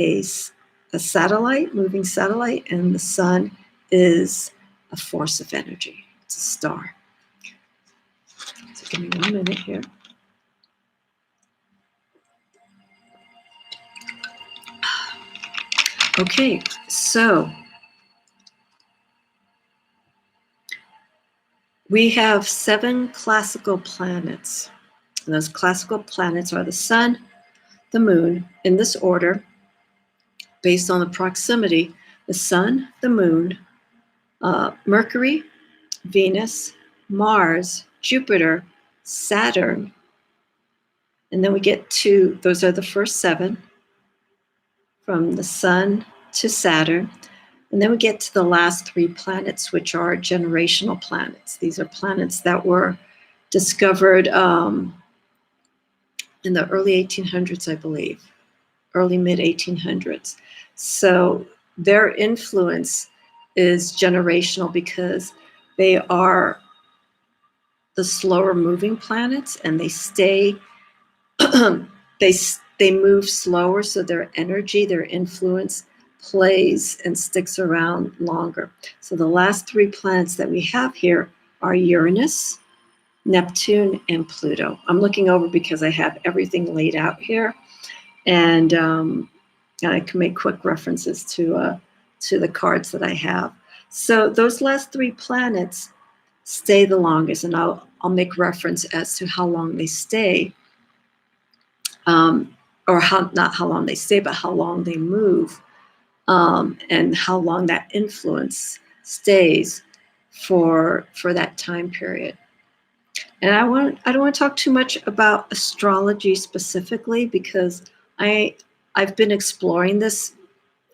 a satellite, moving satellite, and the sun is a force of energy. It's a star. So give me 1 minute here. Okay, so we have 7 classical planets. And those classical planets are the sun, the moon, in this order, based on the proximity: the sun, the moon, Mercury, Venus, Mars, Jupiter, Saturn, and then we get to, those are the first 7, from the sun to Saturn. And then we get to the last 3 planets, which are generational planets. These are planets that were discovered in the early 1800s, I believe, early mid-1800s. So their influence is generational because they are the slower moving planets, and they stay, they move slower, so their energy, their influence plays and sticks around longer. So the last 3 planets that we have here are Uranus, Neptune, and Pluto. I'm looking over because I have everything laid out here, and I can make quick references to the cards that I have. So those last 3 planets stay the longest, and I'll make reference as to how long they stay, or not how long they stay, but how long they move, and how long that influence stays for that time period. And I don't want to talk too much about astrology specifically, because I've been exploring this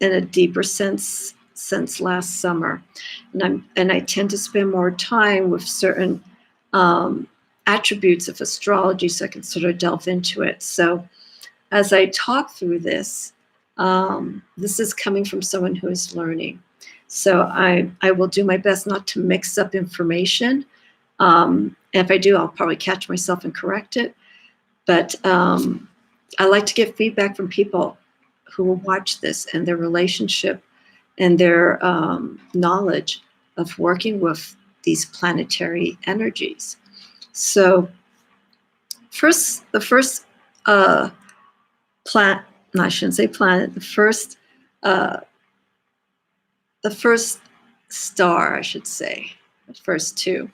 in a deeper sense since last summer, and I tend to spend more time with certain attributes of astrology, so I can sort of delve into it. So as I talk through this, this is coming from someone who is learning. So I will do my best not to mix up information. And if I do, I'll probably catch myself and correct it. But I like to get feedback from people who will watch this, and their relationship and their knowledge of working with these planetary energies. So the first planet, no, I shouldn't say planet, the first star, I should say, the first 2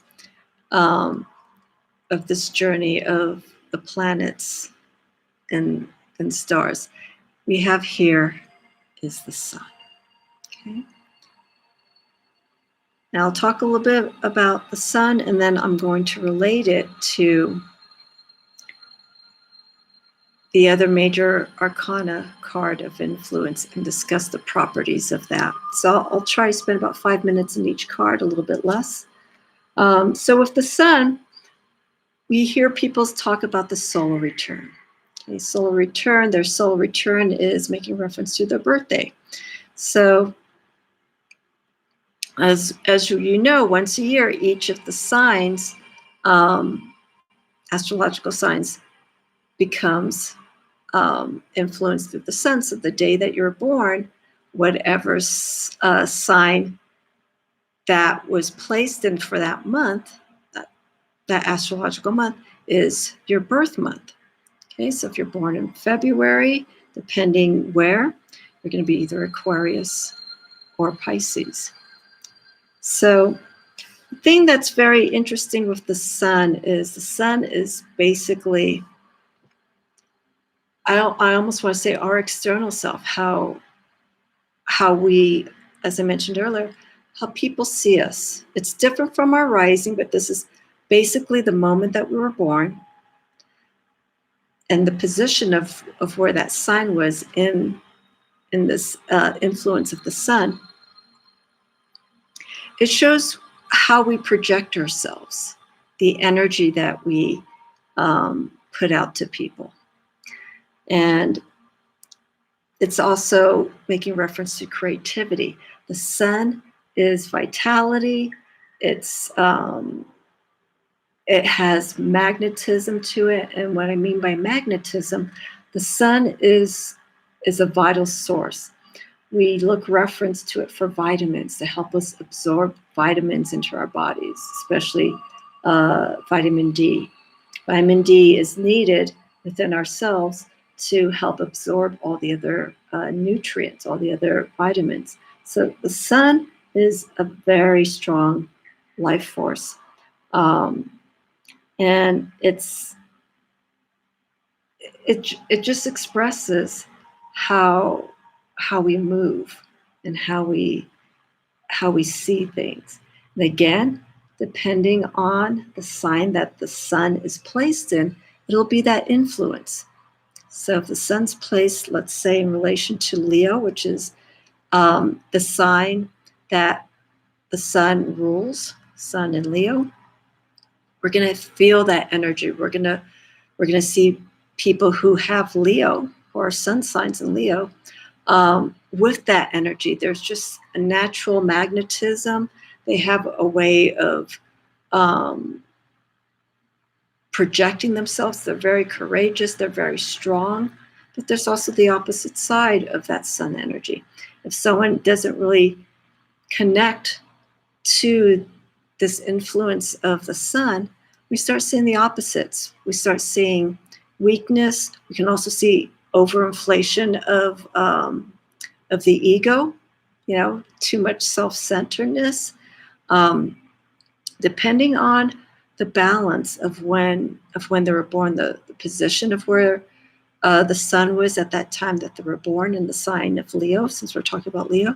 of this journey of the planets and stars we have here is the sun. Okay. Now I'll talk a little bit about the sun, and then I'm going to relate it to the other major arcana card of influence and discuss the properties of that. So I'll try to spend about 5 minutes in each card, a little bit less. So with the sun, we hear people talk about the solar return. Okay, solar return, their solar return is making reference to their birthday. So as you know, once a year, each of the signs, astrological signs, becomes influenced through the sun. So the day that you're born, whatever sign that was placed in for that month, that astrological month, is your birth month. Okay, so if you're born in February, depending where, you're going to be either Aquarius or Pisces. So the thing that's very interesting with the sun is basically, I almost want to say, our external self, how we, as I mentioned earlier, how people see us. It's different from our rising, but this is basically the moment that we were born and the position of where that sign was in this influence of the sun. It shows how we project ourselves, the energy that we put out to people. And it's also making reference to creativity. The sun is vitality. It has magnetism to it. And what I mean by magnetism, the sun is is a vital source. We look reference to it for vitamins to help us absorb vitamins into our bodies, especially vitamin D. Vitamin D is needed within ourselves to help absorb all the other nutrients, all the other vitamins. So the sun is a very strong life force. And it just expresses how we move and how we see things. And again, depending on the sign that the sun is placed in, it'll be that influence. So if the sun's placed, let's say, in relation to Leo, which is the sign that the sun rules, sun in Leo, we're going to feel that energy. We're going to see people who have Leo, or sun signs in Leo, with that energy. There's just a natural magnetism. They have a way of projecting themselves. They're very courageous. They're very strong. But there's also the opposite side of that sun energy. If someone doesn't really connect to this influence of the sun, we start seeing the opposites. We start seeing weakness. We can also see overinflation of the ego, too much self-centeredness. Depending on the balance of when they were born, the position of where the sun was at that time that they were born in the sign of Leo, since we're talking about Leo,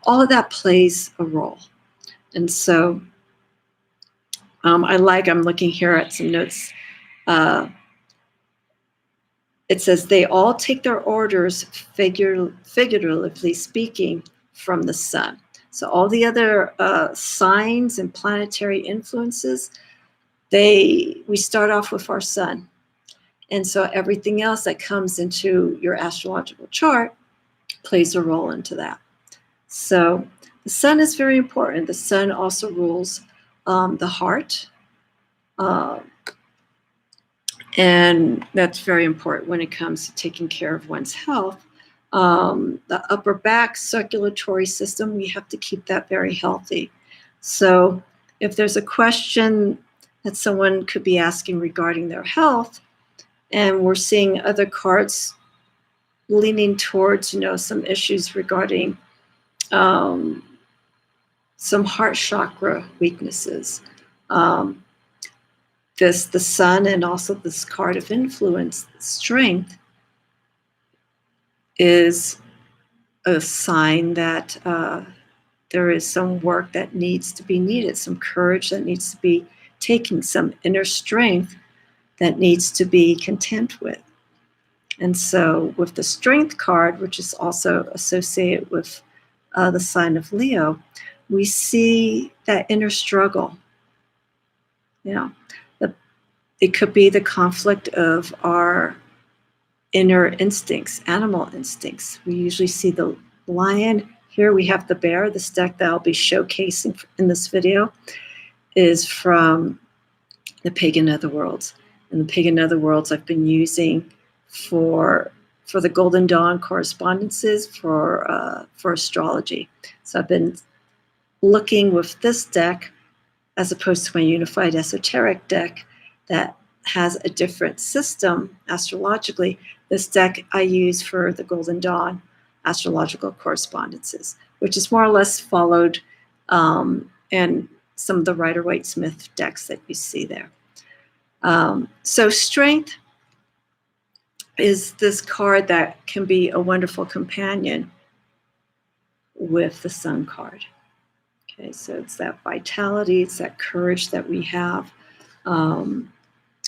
all of that plays a role. And so I'm looking here at some notes. It says they all take their orders, figuratively speaking, from the sun. So all the other signs and planetary influences, we start off with our sun. And so everything else that comes into your astrological chart plays a role into that. So the sun is very important. The sun also rules the heart. And that's very important when it comes to taking care of one's health. The upper back circulatory system, we have to keep that very healthy. So if there's a question that someone could be asking regarding their health, and we're seeing other cards leaning towards, some issues regarding some heart chakra weaknesses. The sun and also this card of influence, strength, is a sign that there is some work that needs to be needed, some courage that needs to be taken, some inner strength that needs to be content with. And so with the strength card, which is also associated with the sign of Leo, we see that inner struggle. It could be the conflict of our inner instincts, animal instincts. We usually see the lion. Here we have the bear. This deck that I'll be showcasing in this video is from the Pagan Netherworlds. And the Pagan Netherworlds I've been using for the Golden Dawn correspondences for astrology. So I've been looking with this deck as opposed to my unified esoteric deck that has a different system astrologically. This deck I use for the Golden Dawn astrological correspondences, which is more or less followed in some of the Rider-Waite-Smith decks that you see there. So strength is this card that can be a wonderful companion with the Sun card. Okay, so it's that vitality, it's that courage that we have.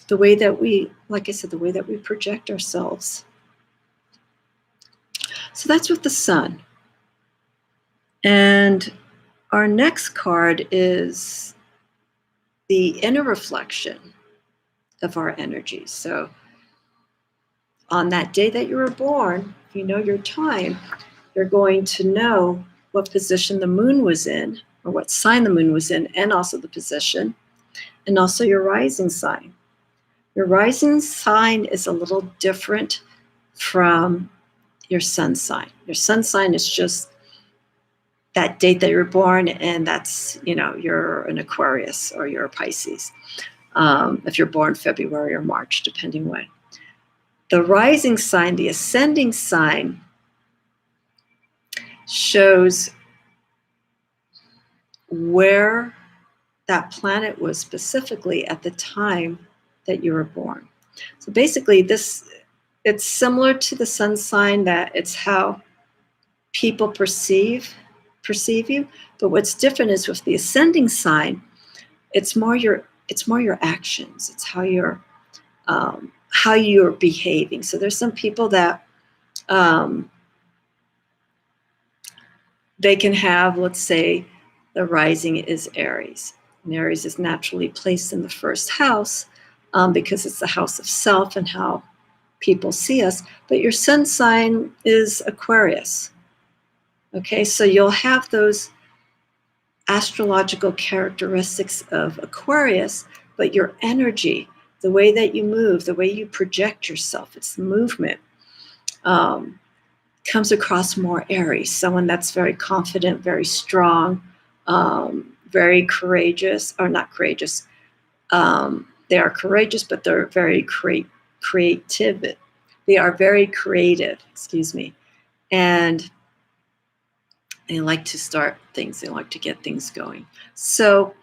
The way that we, like I said, the way that we project ourselves. So that's with the sun. And our next card is the inner reflection of our energy. So on that day that you were born, if you know your time, you're going to know what position the moon was in, or what sign the moon was in, and also the position, and also your rising sign. Your rising sign is a little different from your sun sign. Your sun sign is just that date that you're born, and that's, you're an Aquarius or you're a Pisces. If you're born February or March, depending when. The rising sign, the ascending sign, shows where that planet was specifically at the time that you were born. So basically it's similar to the sun sign, that it's how people perceive you. But what's different is with the ascending sign, it's more your actions. It's how you're behaving. So there's some people that they can have, let's say, the rising is Aries. And Aries is naturally placed in the first house because it's the house of self and how people see us. But your sun sign is Aquarius. Okay, so you'll have those astrological characteristics of Aquarius, but your energy, the way that you move, the way you project yourself, it's the movement, comes across more Aries, someone that's very confident, very strong, very courageous, or not courageous. They are courageous, but they're very creative. They are very creative, and they like to start things. They like to get things going. So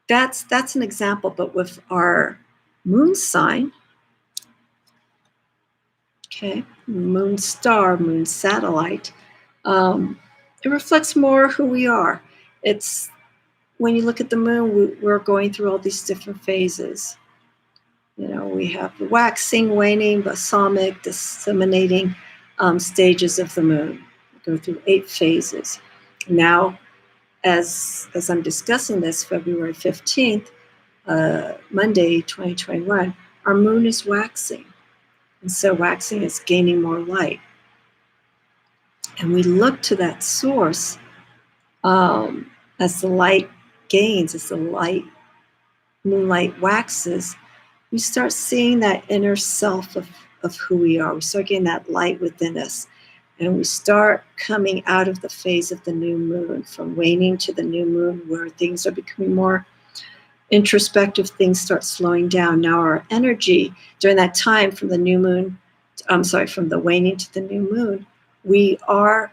that's an example. But with our moon sign, okay, moon star, moon satellite, it reflects more who we are. It's when you look at the moon, we're going through all these different phases. We have the waxing, waning, balsamic, disseminating stages of the moon. We go through 8 phases. Now, as I'm discussing this, February 15th, Monday, 2021, our moon is waxing. And so waxing is gaining more light. And we look to that source as the light gains, as the moonlight waxes, we start seeing that inner self of who we are. We start getting that light within us. And we start coming out of the phase of the new moon, from waning to the new moon, where things are becoming more introspective, things start slowing down. Now our energy during that time from the new moon, from the waning to the new moon, we are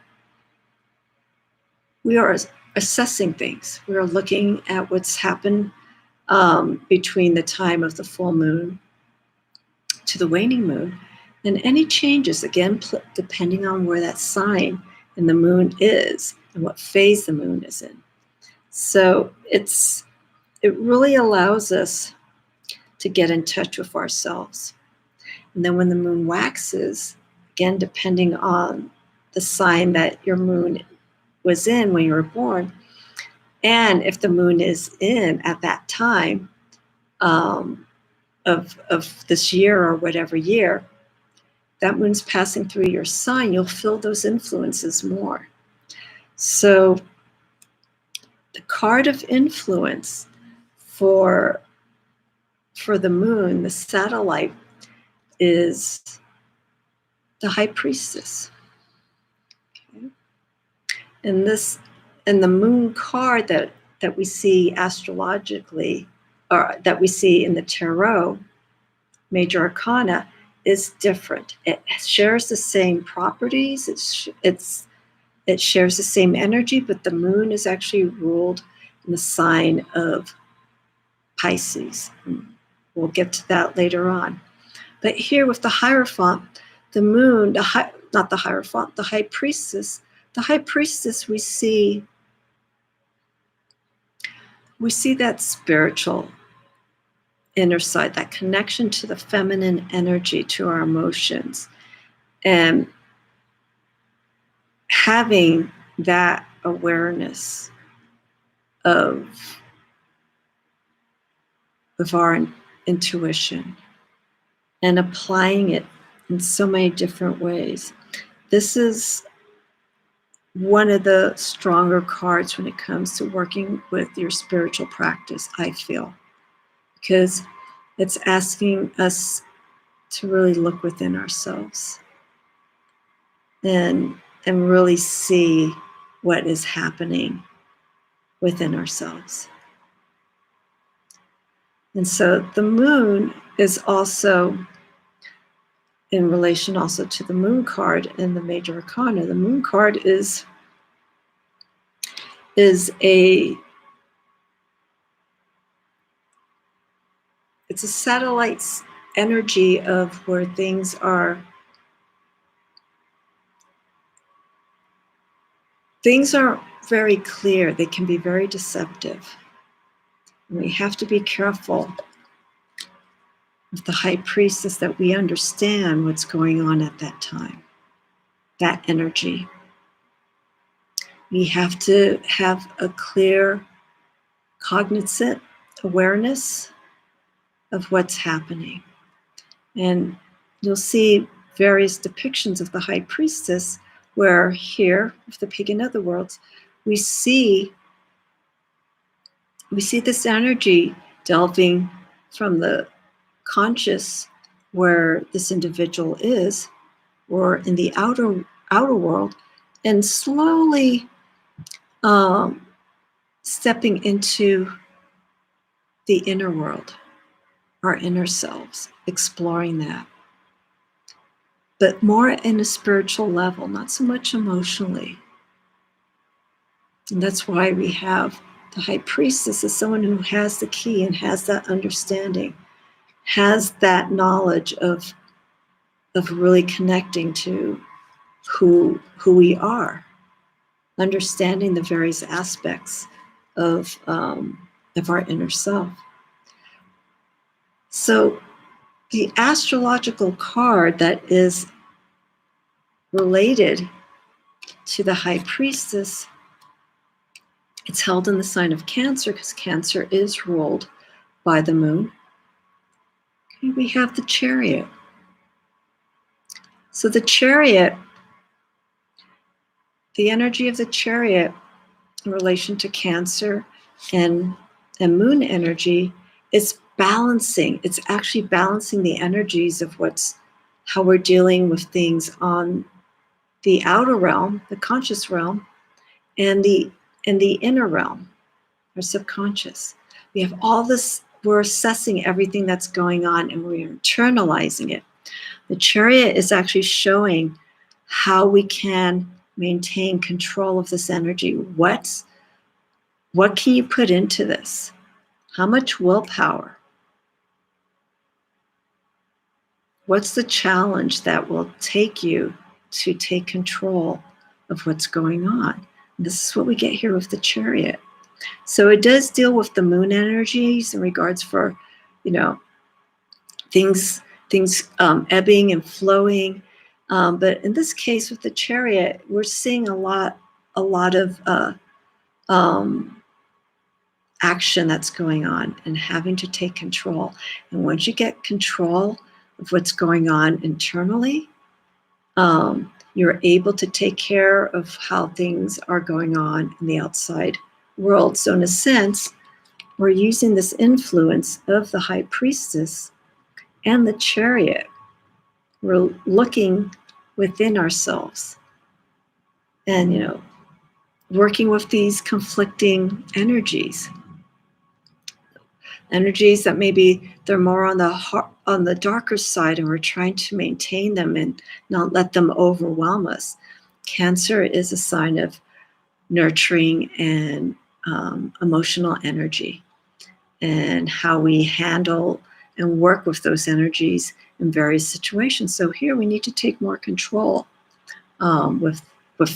assessing things. We are looking at what's happened between the time of the full moon to the waning moon. And any changes, again, depending on where that sign in the moon is and what phase the moon is in. So it really allows us to get in touch with ourselves. And then when the moon waxes, again, depending on the sign that your moon was in when you were born, and if the moon is in at that time of this year or whatever year, that moon's passing through your sign, you'll feel those influences more. So the card of influence for the moon, the satellite, is the High Priestess. Okay. And the moon card that we see astrologically, or that we see in the tarot, major arcana, is different. It shares the same properties. It shares the same energy, but the moon is actually ruled in the sign of Pisces. We'll get to that later on. But here with the Hierophant, the moon, the High Priestess. The High Priestess, we see that spiritual inner side, that connection to the feminine energy, to our emotions, and having that awareness of our intuition and applying it in so many different ways. This is one of the stronger cards when it comes to working with your spiritual practice, I feel, because it's asking us to really look within ourselves and really see what is happening within ourselves. And so the moon is also in relation also to the moon card in the major arcana. The moon card is a satellite's energy of where things are very clear. They can be very deceptive. And we have to be careful with the high priestess that we understand what's going on at that time, that energy. We have to have a clear, cognizant awareness of what's happening. And you'll see various depictions of the high priestess where here, with the pagan otherworlds, we see this energy delving from the conscious where this individual is, or in the outer world, and slowly stepping into the inner world, our inner selves, exploring that. But more in a spiritual level, not so much emotionally. And that's why we have the high priestess as someone who has the key and has that understanding, has that knowledge of really connecting to who we are, understanding the various aspects of our inner self. So the astrological card that is related to the high priestess, it's held in the sign of Cancer because Cancer is ruled by the moon. Okay, we have the Chariot. So the Chariot, the energy of the Chariot in relation to Cancer and moon energy is balancing. It's actually balancing the energies of how we're dealing with things on the outer realm, the conscious realm, and the inner realm, our subconscious. We have all this, we're assessing everything that's going on and we're internalizing it. The Chariot is actually showing how we can maintain control of this energy. What can you put into this? How much willpower? What's the challenge that will take you to take control of what's going on? And this is what we get here with the Chariot. So it does deal with the moon energies in regards for, things ebbing and flowing. But in this case with the Chariot, we're seeing a lot of action that's going on and having to take control. And once you get control of what's going on internally, you're able to take care of how things are going on in the outside world. So in a sense, we're using this influence of the high priestess and the Chariot. We're looking within ourselves and, working with these conflicting energies that maybe they're more on the darker side, and we're trying to maintain them and not let them overwhelm us. Cancer is a sign of nurturing and emotional energy, and how we handle and work with those energies in various situations. So here we need to take more control with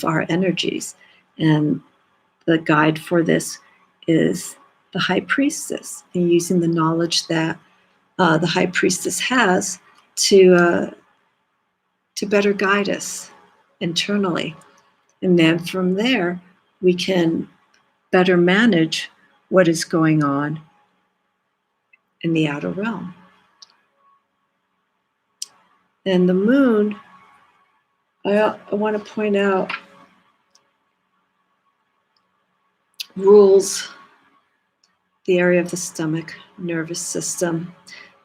our energies. And the guide for this is the high priestess, and using the knowledge that the high priestess has to better guide us internally. And then from there, we can better manage what is going on in the outer realm. And the moon, I want to point out, rules the area of the stomach, nervous system.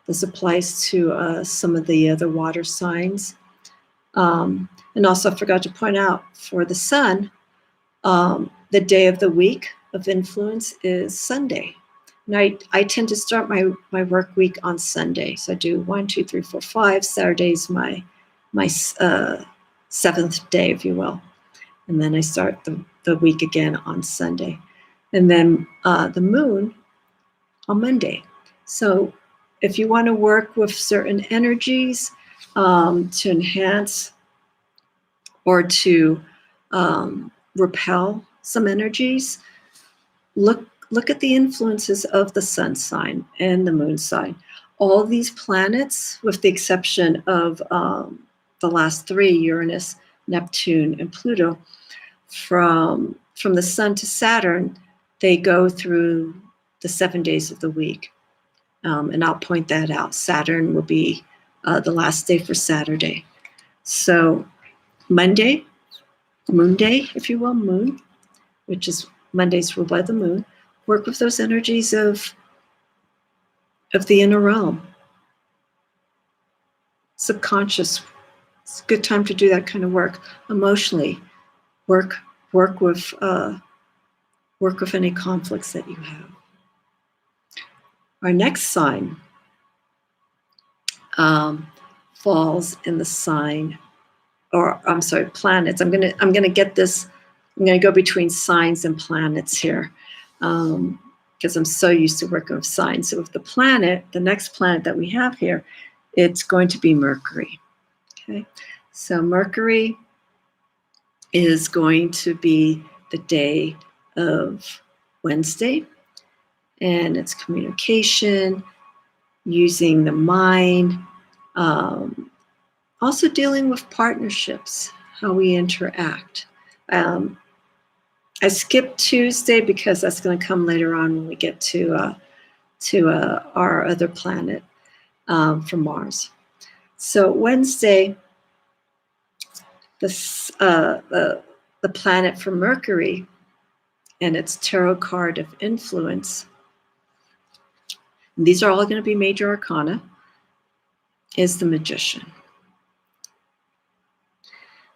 This applies to some of the other water signs. And also I forgot to point out for the sun, the day of the week of influence is Sunday. And I tend to start my work week on Sunday. So I do 1, 2, 3, 4, 5. Saturday's my seventh day, if you will. And then I start the week again on Sunday. And then the moon on Monday. So if you want to work with certain energies to enhance or to repel some energies, look at the influences of the sun sign and the moon sign. All these planets, with the exception of the last 3, Uranus, Neptune, and Pluto, from the sun to Saturn, they go through the 7 days of the week. And I'll point that out. Saturn will be the last day for Saturday. So Monday, moon day, if you will, moon, which is Monday's ruled by the moon. Work with those energies of the inner realm. Subconscious. It's a good time to do that kind of work. Emotionally, work with any conflicts that you have. Our next sign falls in the sign, or I'm sorry, planets. I'm gonna get this. I'm gonna go between signs and planets here, because I'm so used to working with signs. So with the planet, the next planet that we have here, it's going to be Mercury. Okay, so Mercury is going to be the day of Wednesday, and it's communication, using the mind, also dealing with partnerships, how we interact. I skipped Tuesday because that's going to come later on when we get to our other planet from Mars. So Wednesday, the planet for Mercury and its tarot card of influence, and these are all going to be major arcana, is the Magician.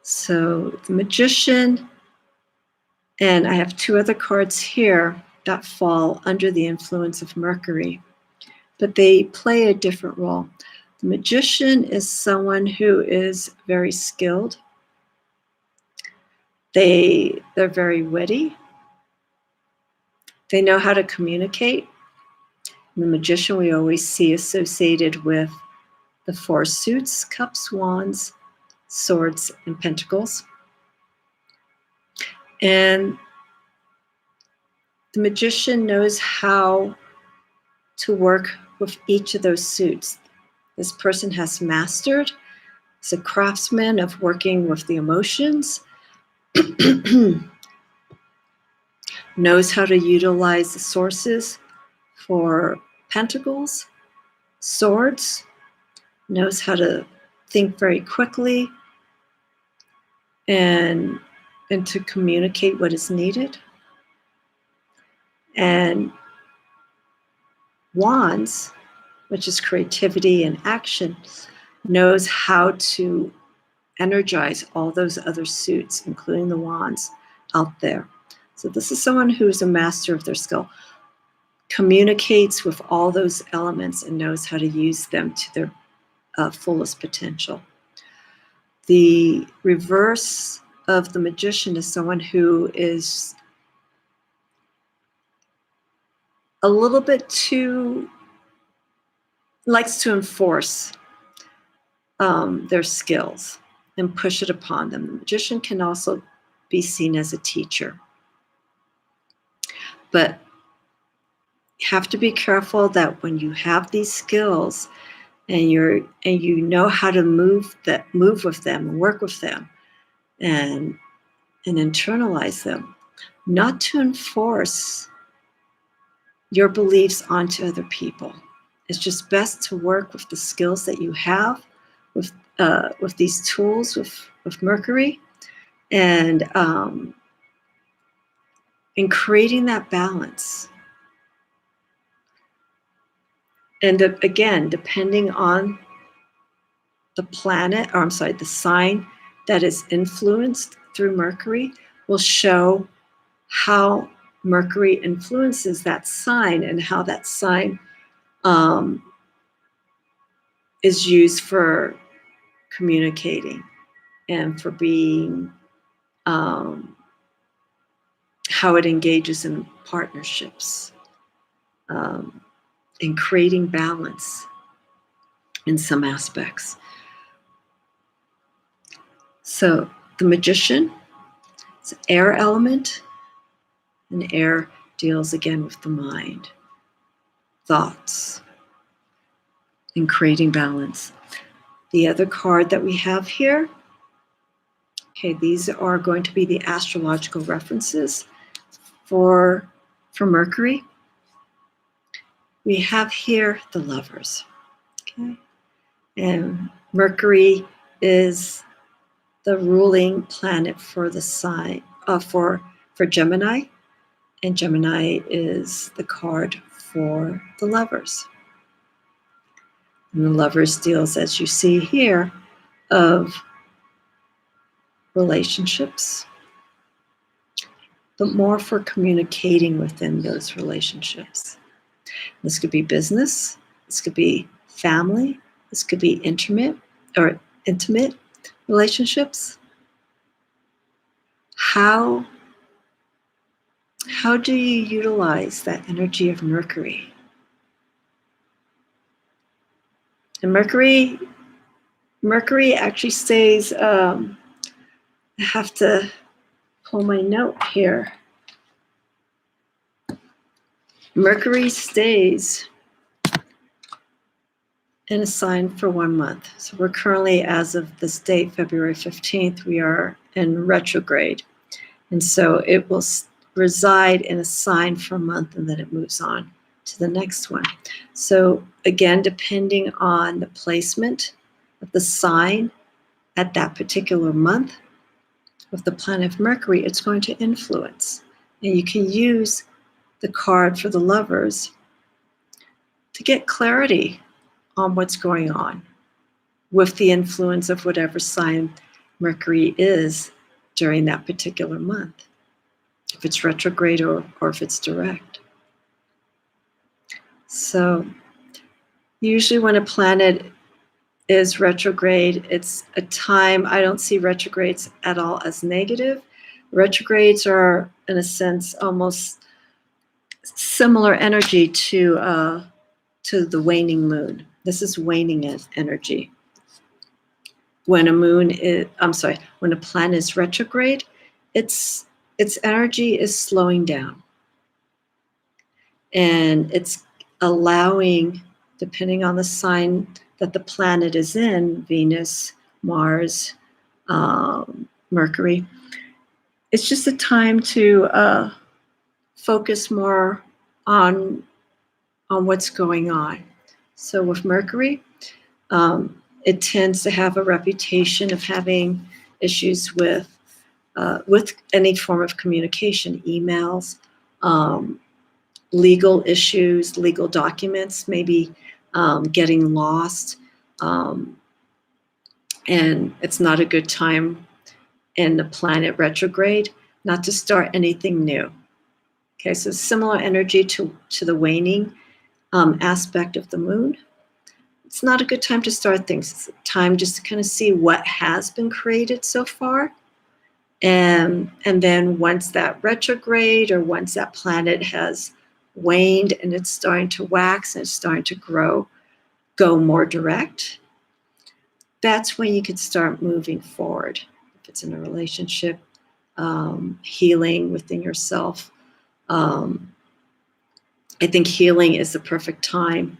So the Magician, and I have 2 other cards here that fall under the influence of Mercury, but they play a different role. The Magician is someone who is very skilled. They're very witty. They know how to communicate. And the Magician we always see associated with the 4 suits: cups, wands, swords, and pentacles. And the Magician knows how to work with each of those suits. This person has mastered, is a craftsman of working with the emotions, knows how to utilize the sources for pentacles, swords, knows how to think very quickly and to communicate what is needed. And wands, which is creativity and action, knows how to energize all those other suits, including the wands out there. So this is someone who's a master of their skill, communicates with all those elements and knows how to use them to their fullest potential. The reverse of the Magician is someone who is a little bit too, likes to enforce their skills and push it upon them. The Magician can also be seen as a teacher. But you have to be careful that when you have these skills and you know how to move with them and work with them and internalize them, not to enforce your beliefs onto other people. It's just best to work with the skills that you have with these tools with Mercury, and in creating that balance. And again, depending on the planet, or I'm sorry, the sign that is influenced through Mercury will show how Mercury influences that sign and how that sign is used for communicating and for being, how it engages in partnerships, in creating balance in some aspects. So the Magician, it's an air element, and air deals again with the mind, thoughts, and creating balance. The other card that we have here, okay, these are going to be the astrological references for Mercury. We have here the Lovers, okay? And Mercury is the ruling planet for the sign, for Gemini, and Gemini is the card for the Lovers. And the Lovers deals, as you see here, of relationships, but more for communicating within those relationships. This could be business, this could be family, this could be intimate relationships. How do you utilize that energy of Mercury? And Mercury actually stays, I have to pull my note here. Mercury stays in a sign for 1 month. So we're currently, as of this date, February 15th, we are in retrograde. And so it will reside in a sign for a month, and then it moves on to the next one. So again, depending on the placement of the sign at that particular month of the planet of Mercury, it's going to influence. And you can use the card for the Lovers to get clarity on what's going on with the influence of whatever sign Mercury is during that particular month, if it's retrograde or if it's direct. So usually when a planet is retrograde, it's a time, I don't see retrogrades at all as negative. Retrogrades are, in a sense, almost similar energy to the waning moon. This is waning energy. When when a planet is retrograde, its energy is slowing down. And it's allowing, depending on the sign that the planet is in, Venus, Mars, Mercury, it's just a time to focus more on what's going on. So with Mercury, it tends to have a reputation of having issues with any form of communication, emails, legal issues, legal documents, maybe getting lost. And it's not a good time in the planet retrograde not to start anything new. Okay, so similar energy to the waning aspect of the moon. It's not a good time to start things. It's a time just to kind of see what has been created so far. And then once that retrograde, or once that planet has waned and it's starting to wax and it's starting to go more direct, that's when you can start moving forward. If it's in a relationship, healing within yourself. I think healing is the perfect time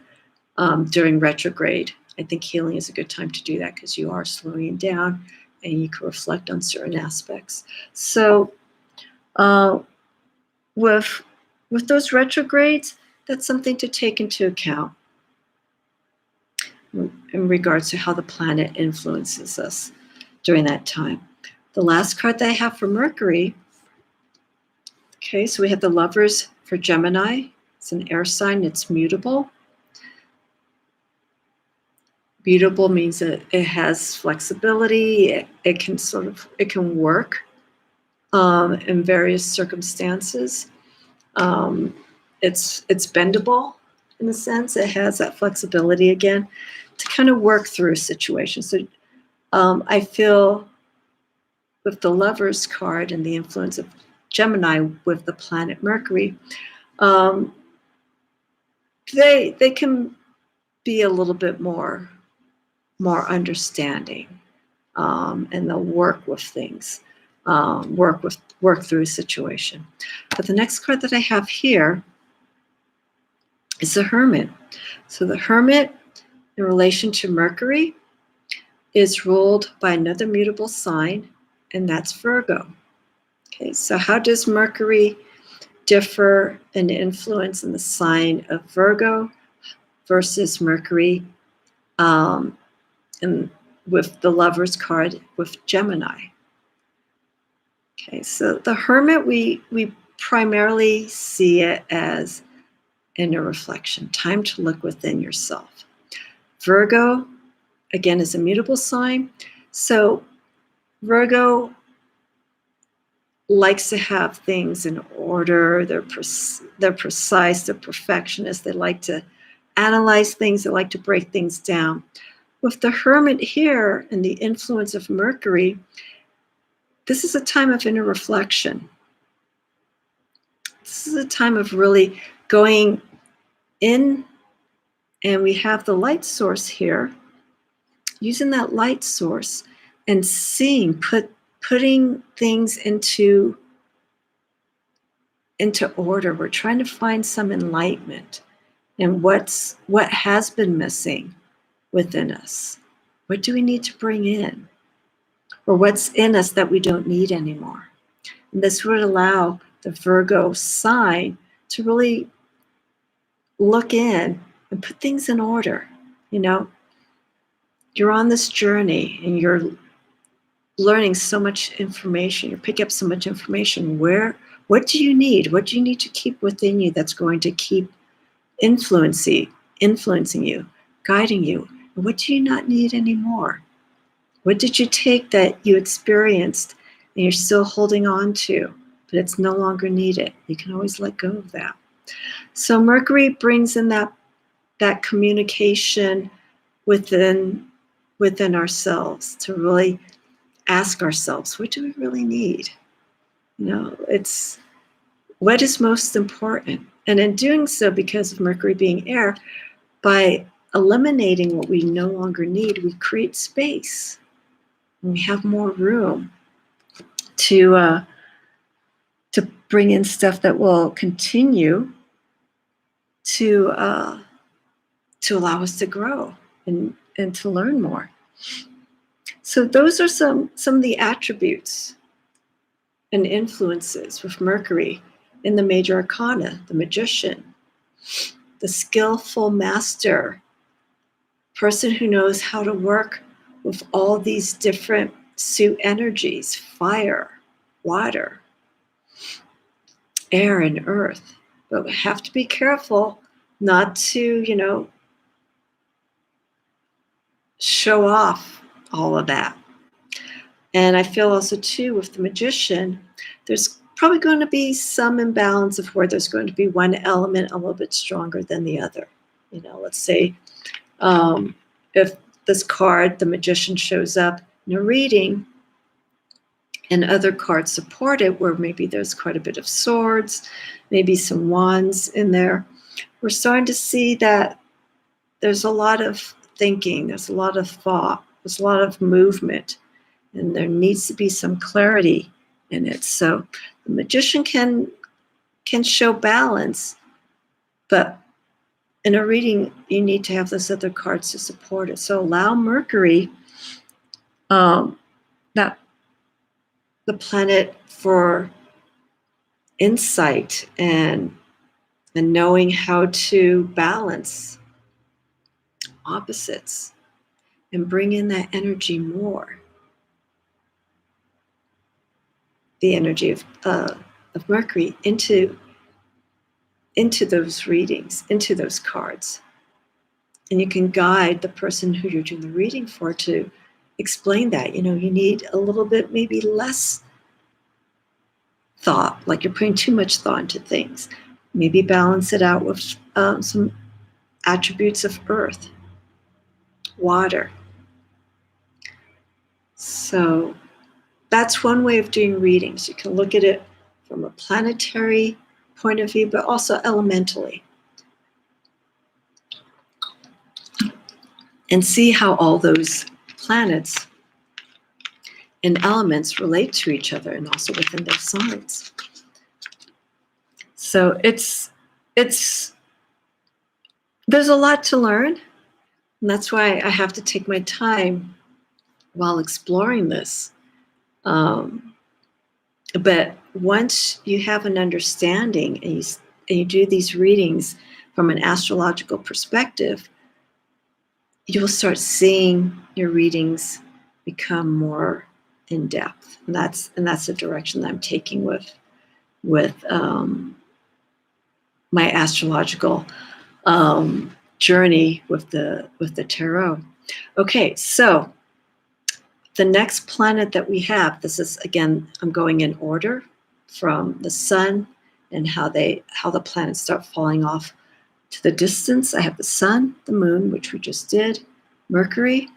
during retrograde. I think healing is a good time to do that because you are slowing down and you can reflect on certain aspects. So with those retrogrades, that's something to take into account in regards to how the planet influences us during that time. The last card that I have for Mercury, okay, so we have the Lovers for Gemini. It's an air sign, it's mutable. Mutable means that it has flexibility. It can work in various circumstances. It's bendable in a sense. It has that flexibility again to kind of work through a situation. So I feel with the Lovers card and the influence of Gemini with the planet Mercury, they can be a little bit more understanding, and they'll work with things, work through a situation. But the next card that I have here is the Hermit. So the Hermit, in relation to Mercury, is ruled by another mutable sign, and that's Virgo. Okay, so how does Mercury differ in influence in the sign of Virgo versus Mercury and with the Lovers card with Gemini? Okay, so the Hermit, we primarily see it as inner reflection, time to look within yourself. Virgo, again, is a mutable sign. So Virgo likes to have things in order. They're precise, they're perfectionists. They like to analyze things. They like to break things down. With the Hermit here and the influence of Mercury, this is a time of inner reflection. This is a time of really going in, and we have the light source here, using that light source and seeing, putting things into order. We're trying to find some enlightenment and what has been missing within us. What do we need to bring in? Or what's in us that we don't need anymore? And this would allow the Virgo sign to really look in and put things in order. You know, you're on this journey and you're learning so much information. You pick up so much information. What do you need? What do you need to keep within you that's going to keep influencing you, guiding you? And what do you not need anymore? What did you take that you experienced and you're still holding on to, but it's no longer needed? You can always let go of that. So Mercury brings in that communication within ourselves to really ask ourselves, what do we really need? You know, it's what is most important. And in doing so, because of Mercury being air, by eliminating what we no longer need, we create space. And we have more room to bring in stuff that will continue to allow us to grow and to learn more. So those are some of the attributes and influences with Mercury in the major arcana: the magician, the skillful master, person who knows how to work with all these different suit energies: fire, water, air, and earth. But we have to be careful not to, show off all of that. And I feel also too with the magician, there's probably going to be some imbalance of where there's going to be one element a little bit stronger than the other. Let's say if this card, the magician, shows up in a reading and other cards support it, where maybe there's quite a bit of swords, maybe some wands in there, we're starting to see that there's a lot of thinking, there's a lot of thought, there's a lot of movement, and there needs to be some clarity in it. So the magician can show balance, but in a reading, you need to have those other cards to support it. So allow Mercury, that the planet for insight and knowing how to balance opposites and bring in that energy more. The energy of Mercury into those readings, into those cards. And you can guide the person who you're doing the reading for to explain that. You need a little bit, maybe less thought, like you're putting too much thought into things. Maybe balance it out with some attributes of earth, water. So that's one way of doing readings. You can look at it from a planetary point of view, but also elementally. And see how all those planets and elements relate to each other and also within their signs. So there's a lot to learn. And that's why I have to take my time while exploring this. But once you have an understanding and you do these readings from an astrological perspective, you'll start seeing your readings become more in depth, and that's the direction that I'm taking with my astrological journey with the tarot. Okay, so the next planet that we have, this is, again, I'm going in order from the sun and how the planets start falling off to the distance. I have the sun, the moon, which we just did, Mercury.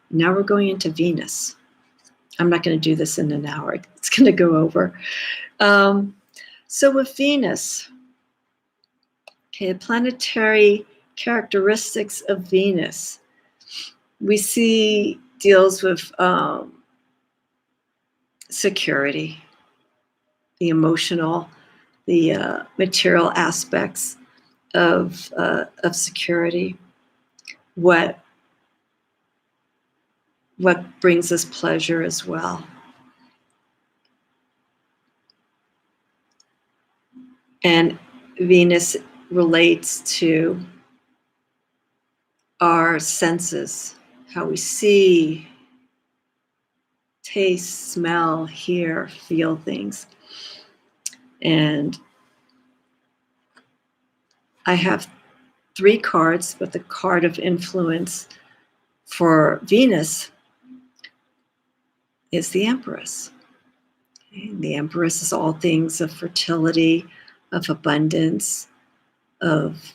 Now we're going into Venus. I'm not going to do this in an hour. It's going to go over. So with Venus, okay, the planetary characteristics of Venus, we see deals with security, the emotional, the material aspects of security, what brings us pleasure as well. And Venus relates to our senses, how we see, taste, smell, hear, feel things. And I have 3 cards, but the card of influence for Venus is the Empress. And the Empress is all things of fertility, of abundance, of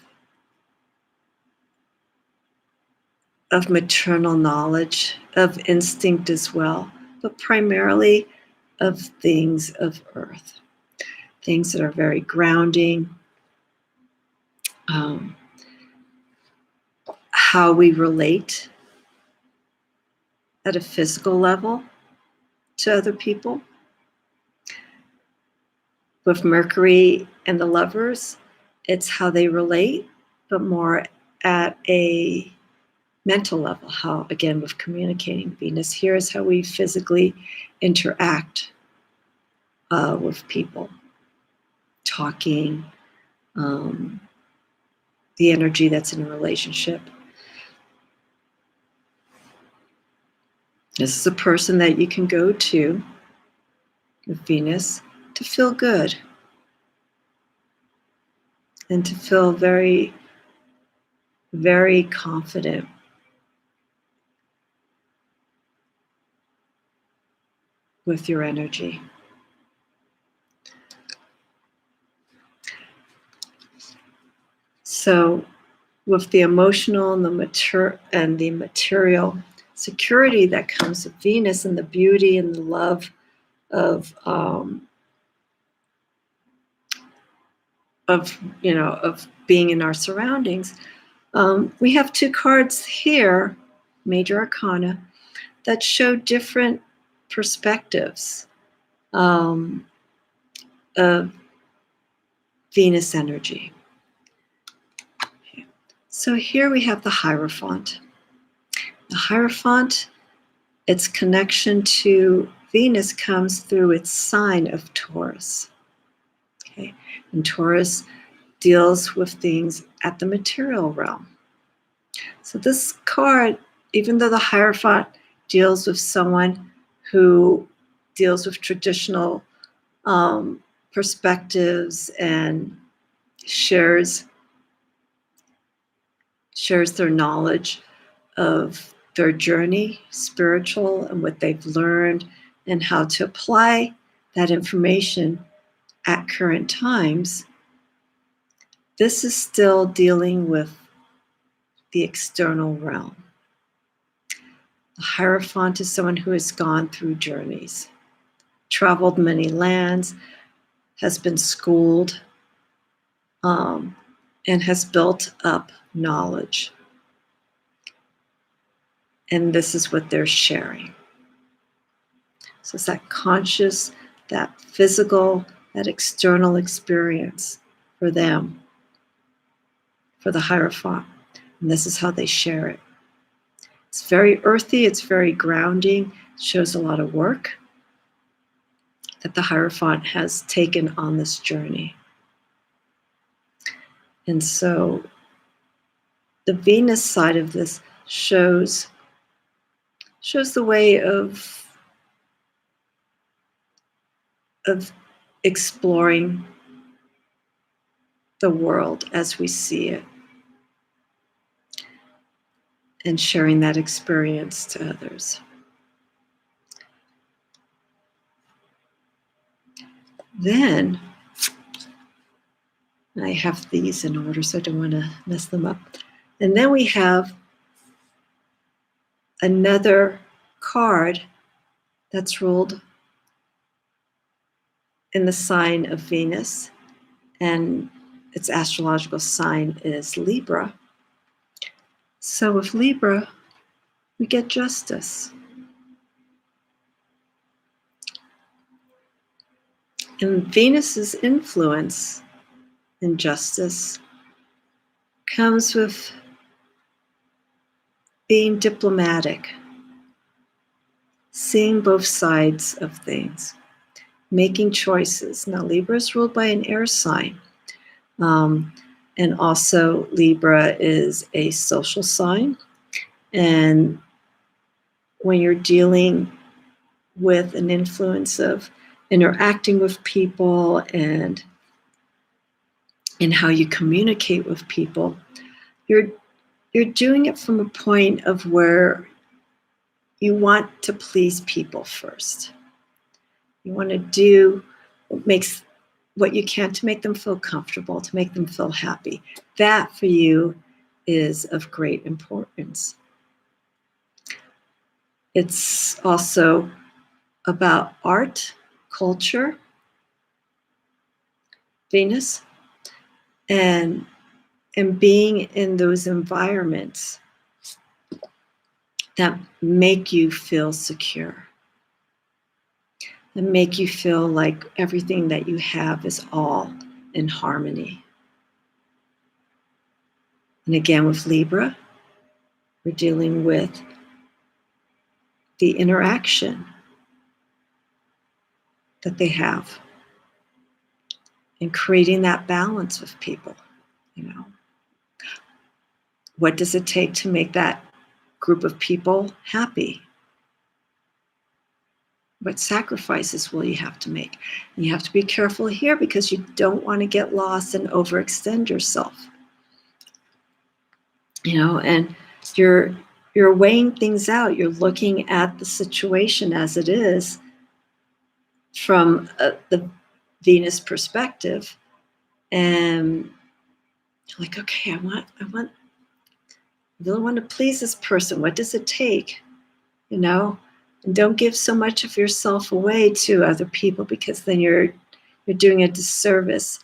maternal knowledge, of instinct as well, but primarily of things of earth, things that are very grounding, how we relate at a physical level to other people. With Mercury and the Lovers, it's how they relate, but more at a mental level, how, again, with communicating. Venus here is how we physically interact with people, talking, the energy that's in a relationship. This is a person that you can go to with Venus to feel good and to feel very, very confident. With your energy. So with the emotional and the material security that comes with Venus, and the beauty and the love of being in our surroundings, we have 2 cards here, major arcana, that show different perspectives of Venus energy. Okay. So here we have the Hierophant. The Hierophant, its connection to Venus comes through its sign of Taurus. Okay, and Taurus deals with things at the material realm. So this card, even though the Hierophant deals with someone who deals with traditional perspectives and shares shares their knowledge of their journey, spiritual, and what they've learned, and how to apply that information at current times. This is still dealing with the external realm. The Hierophant is someone who has gone through journeys, traveled many lands, has been schooled, and has built up knowledge. And this is what they're sharing. So it's that conscious, that physical, that external experience for them, for the Hierophant. And this is how they share it. It's very earthy, it's very grounding, it shows a lot of work that the Hierophant has taken on this journey. And so the Venus side of this shows the way of exploring the world as we see it and sharing that experience to others. Then, I have these in order, so I don't want to mess them up. And then we have another card that's ruled in the sign of Venus, and its astrological sign is Libra. So with Libra, we get justice. And Venus's influence in justice comes with being diplomatic, seeing both sides of things, making choices. Now, Libra is ruled by an air sign. And also Libra is a social sign. And when you're dealing with an influence of interacting with people and in how you communicate with people, you're doing it from a point of where you want to please people first. You want to do what you can to make them feel comfortable, to make them feel happy. That for you is of great importance. It's also about art, culture, Venus, and being in those environments that make you feel secure, and make you feel like everything that you have is all in harmony. And again, with Libra, we're dealing with the interaction that they have and creating that balance with people. What does it take to make that group of people happy? What sacrifices will you have to make? And you have to be careful here because you don't want to get lost and overextend yourself. And you're weighing things out. You're looking at the situation as it is from the Venus perspective, and you're like, okay, I really want to please this person. What does it take? And don't give so much of yourself away to other people, because then you're doing a disservice.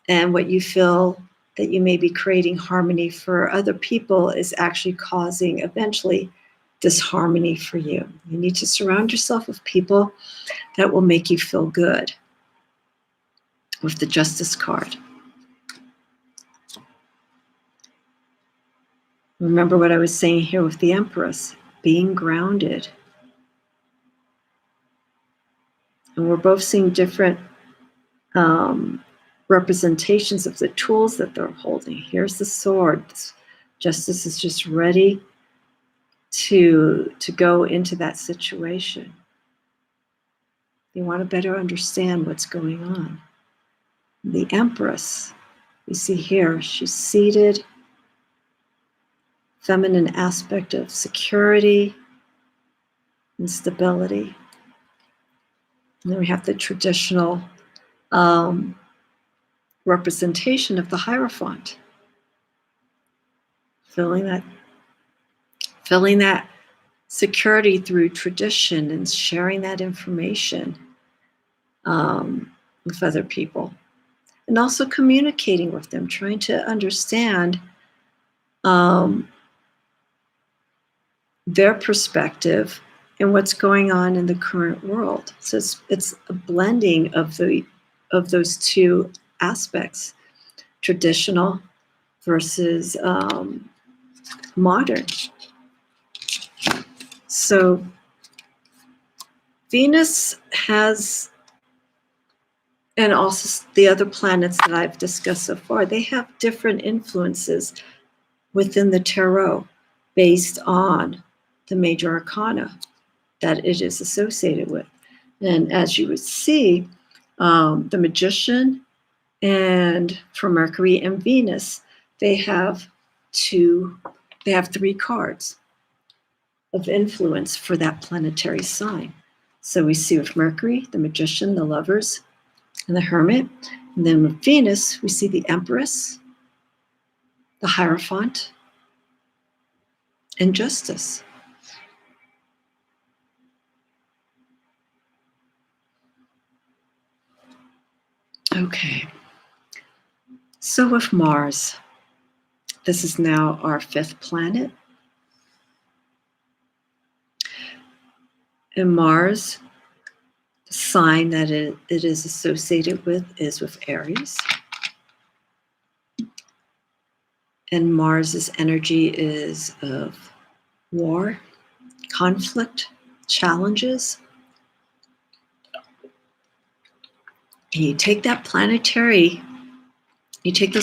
And what you feel that you may be creating harmony for other people is actually causing eventually disharmony for you. You need to surround yourself with people that will make you feel good. With the Justice card, remember what I was saying here with the Empress, being grounded. And we're both seeing different representations of the tools that they're holding. Here's the sword. Justice is just ready to go into that situation. They want to better understand what's going on. The Empress, you see here, she's seated feminine aspect of security and stability. And then we have the traditional representation of the Hierophant, filling that security through tradition and sharing that information with other people, and also communicating with them, trying to understand their perspective and what's going on in the current world. So it's a blending of those two aspects, traditional versus modern. So Venus has, and also the other planets that I've discussed so far, they have different influences within the tarot based on the major arcana that it is associated with. And as you would see, the Magician and for Mercury and Venus, they have three cards of influence for that planetary sign. So we see with Mercury, the Magician, the Lovers, and the Hermit. And then with Venus, we see the Empress, the Hierophant, and Justice. Okay. So with Mars, this is now our 5th planet. And Mars, the sign that it is associated with is with Aries. And Mars's energy is of war, conflict, challenges. And you take those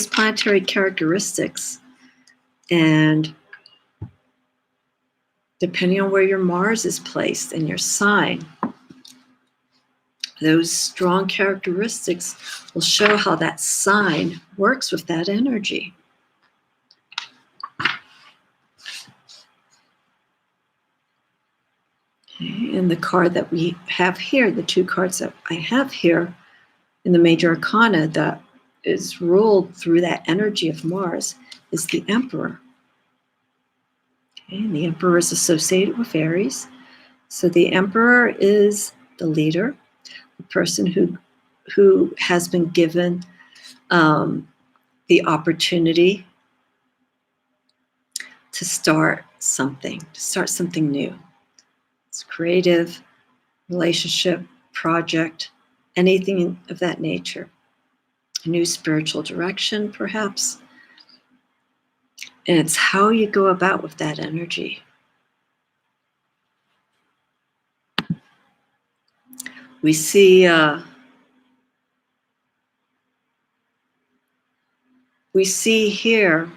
planetary characteristics, and depending on where your Mars is placed in your sign, those strong characteristics will show how that sign works with that energy. Okay, and the card that we have here, the 2 cards that I have here in the major arcana that is ruled through that energy of Mars is the Emperor. Okay, and the Emperor is associated with Aries. So the Emperor is the leader, the person who has been given the opportunity to start something new. It's creative, relationship, project, anything of that nature. A new spiritual direction, perhaps. And it's how you go about with that energy. We see here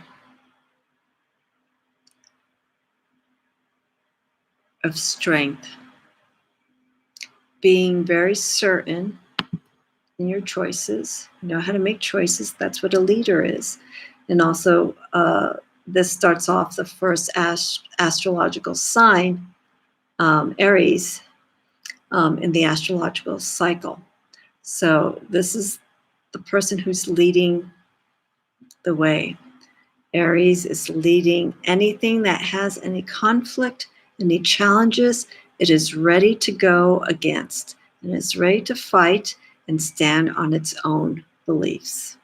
of strength, being very certain in your choices. You know how to make choices. That's what a leader is. And also, this starts off the first astrological sign, Aries, in the astrological cycle. So this is the person who's leading the way. Aries is leading anything that has any conflict, any challenges. It is ready to go against, and it's ready to fight and stand on its own beliefs.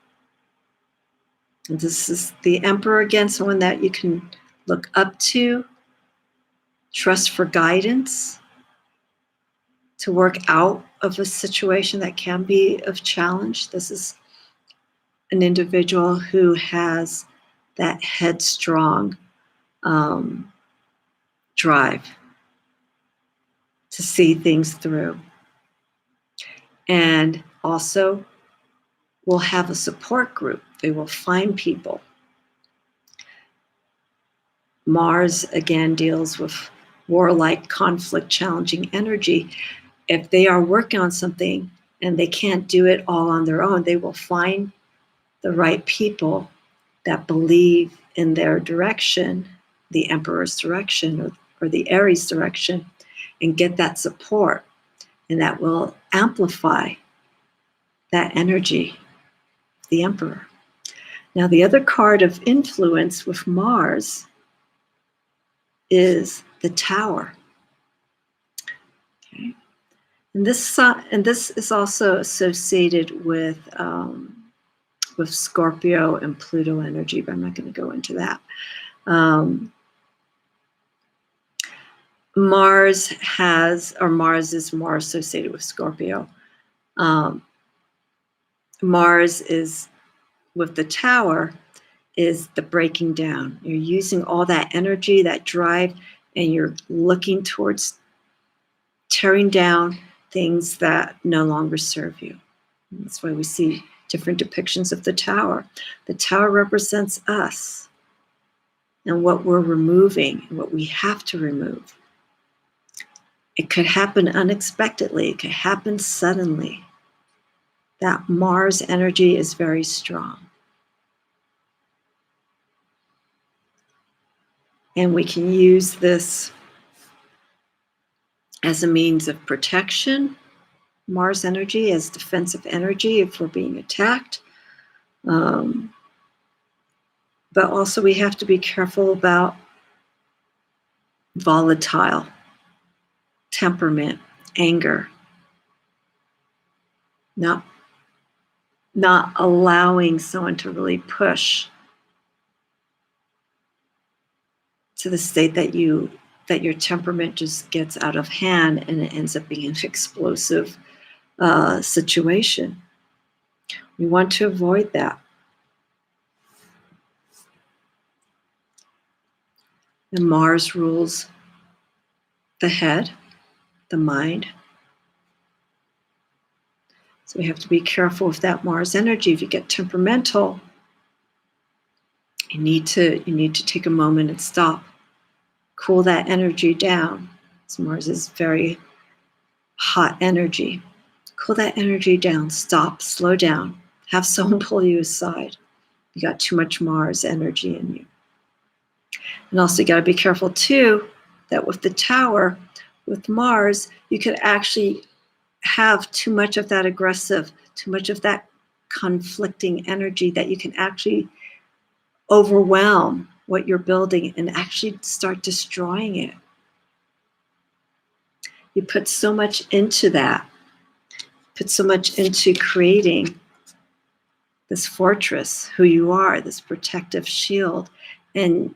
And this is the Emperor, again, someone that you can look up to, trust for guidance, to work out of a situation that can be of challenge. This is an individual who has that headstrong drive to see things through. And also will have a support group. They will find people. Mars, again, deals with warlike, conflict, challenging energy. If they are working on something and they can't do it all on their own, they will find the right people that believe in their direction the Emperor's direction or the Aries direction and get that support. And that will amplify that energy of the Emperor. Now, the other card of influence with Mars is the Tower. Okay. And this is also associated with Scorpio and Pluto energy, but I'm not going to go into that. Mars is more associated with Scorpio. Mars is with the Tower is the breaking down. You're using all that energy, that drive, and you're looking towards tearing down things that no longer serve you. And that's why we see different depictions of the Tower. The Tower represents us and what we're removing, and what we have to remove. It could happen unexpectedly. It could happen suddenly. That Mars energy is very strong. And we can use this as a means of protection, Mars energy as defensive energy if we're being attacked. But also we have to be careful about volatile temperament, anger, not allowing someone to really push to the state that your temperament just gets out of hand and it ends up being an explosive situation. We want to avoid that. And Mars rules the head, the mind. So we have to be careful with that Mars energy. If you get temperamental, you need to take a moment and stop. Cool that energy down. So Mars is very hot energy. Cool that energy down. Stop, slow down. Have someone pull you aside. You got too much Mars energy in you. And also you got to be careful too that with the Tower, with Mars, you could actually have too much of that aggressive, too much of that conflicting energy that you can actually overwhelm what you're building and actually start destroying it. You put so much into that, put so much into creating this fortress, who you are, this protective shield, and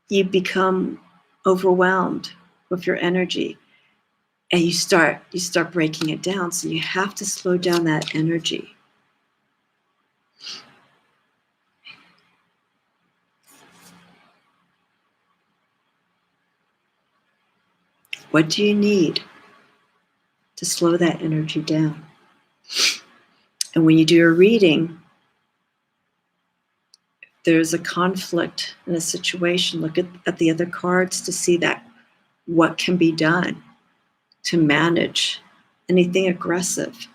you become overwhelmed with your energy and you start breaking it down. So you have to slow down that energy. What do you need to slow that energy down? And when you do a reading, if there's a conflict in a situation, look at the other cards to see that what can be done to manage anything aggressive.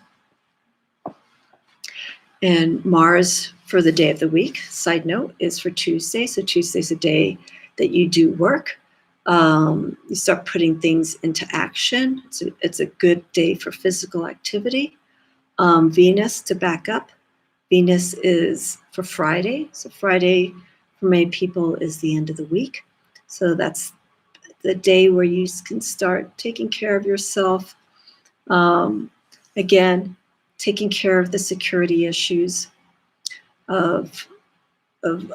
And Mars for the day of the week, side note, is for Tuesday. So Tuesday's a day that you do work. You start putting things into action. It's a good day for physical activity. Venus, to back up, Venus is for Friday. So Friday, for many people, is the end of the week. So that's the day where you can start taking care of yourself. Again, taking care of the security issues of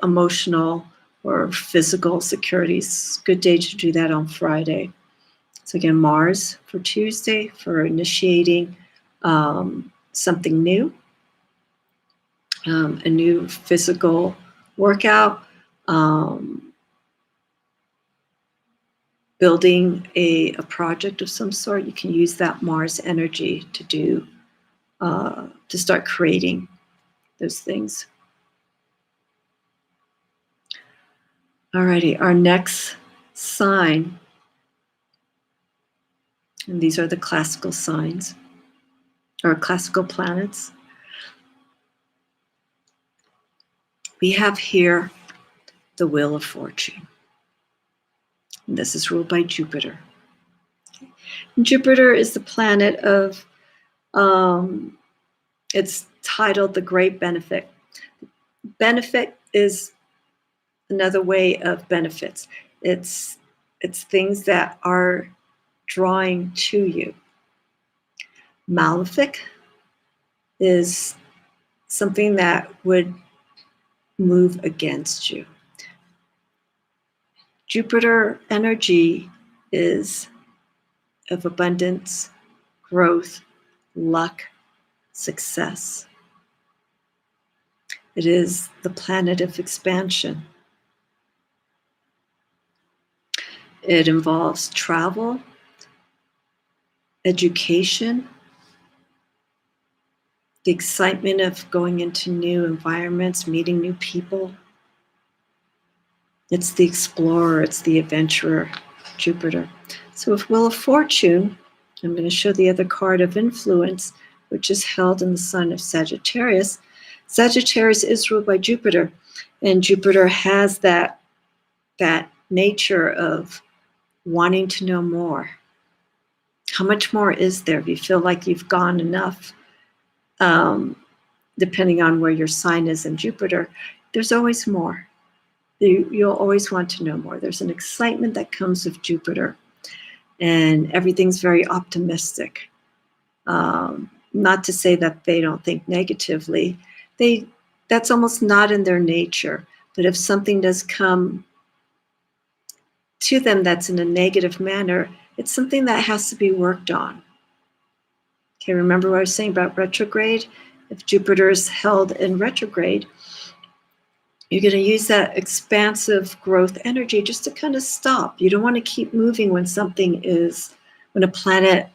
emotional or physical security. It's a good day to do that on Friday. So again, Mars for Tuesday for initiating something new, a new physical workout, building a project of some sort. You can use that Mars energy to do, to start creating those things. Alrighty, our next sign, and these are the classical signs, or classical planets. We have here the Wheel of Fortune. And this is ruled by Jupiter. And Jupiter is the planet of, it's titled the Great Benefit. Benefit is another way of benefits. It's things that are drawing to you. Malefic is something that would move against you. Jupiter energy is of abundance, growth, luck, success. It is the planet of expansion. It involves travel, education, the excitement of going into new environments, meeting new people. It's the explorer, it's the adventurer, Jupiter. So with Wheel of Fortune, I'm going to show the other card of influence, which is held in the sign of Sagittarius. Sagittarius is ruled by Jupiter, and Jupiter has that nature of wanting to know more. How much more is there? If you feel like you've gone enough, depending on where your sign is in Jupiter, there's always more. You'll always want to know more. There's an excitement that comes with Jupiter, and everything's very optimistic. Not to say that they don't think negatively. That's almost not in their nature. But if something does come to them that's in a negative manner, it's something that has to be worked on. Okay, remember what I was saying about retrograde? If Jupiter is held in retrograde, you're going to use that expansive growth energy just to kind of stop. You don't want to keep moving when a planet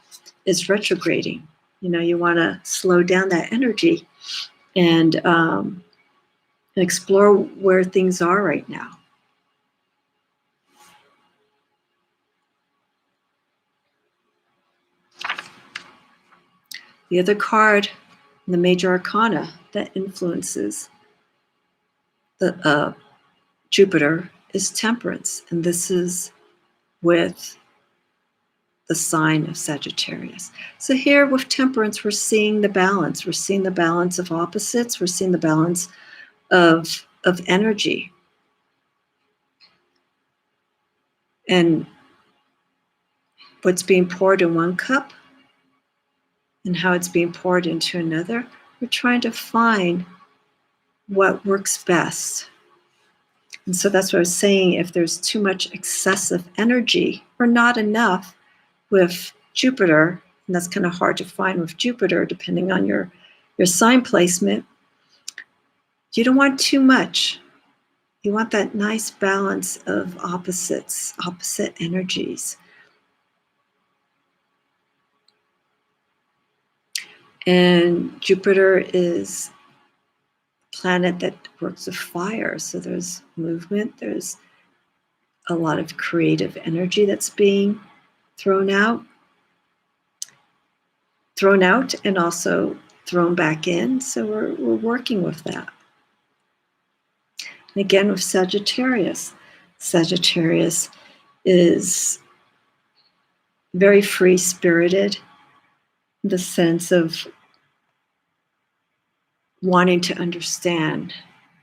is retrograding. You want to slow down that energy and explore where things are right now. The other card in the major arcana that influences the Jupiter is Temperance, and this is with the sign of Sagittarius. So here with Temperance, we're seeing the balance. We're seeing the balance of opposites. We're seeing the balance of energy. And what's being poured in one cup and how it's being poured into another, we're trying to find what works best. And so that's what I was saying. If there's too much excessive energy or not enough with Jupiter, and that's kind of hard to find with Jupiter, depending on your sign placement, you don't want too much. You want that nice balance of opposite energies. And Jupiter is a planet that works with fire. So there's movement, there's a lot of creative energy that's being thrown out and also thrown back in. So we're working with that. And again, with Sagittarius is very free-spirited in the sense of wanting to understand.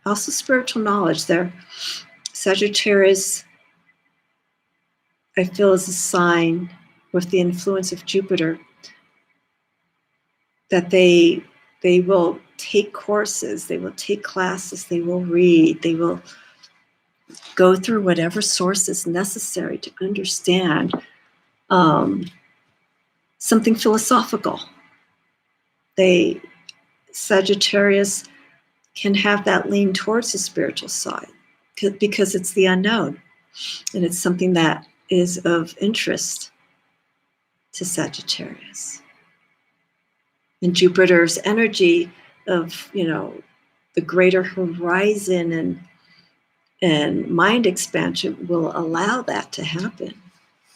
Also spiritual knowledge there. Sagittarius, I feel, is a sign with the influence of Jupiter that they will take courses, they will take classes, they will read, they will go through whatever source is necessary to understand something philosophical. Sagittarius can have that lean towards the spiritual side because it's the unknown, and it's something that is of interest to Sagittarius. And Jupiter's energy of, the greater horizon and mind expansion will allow that to happen.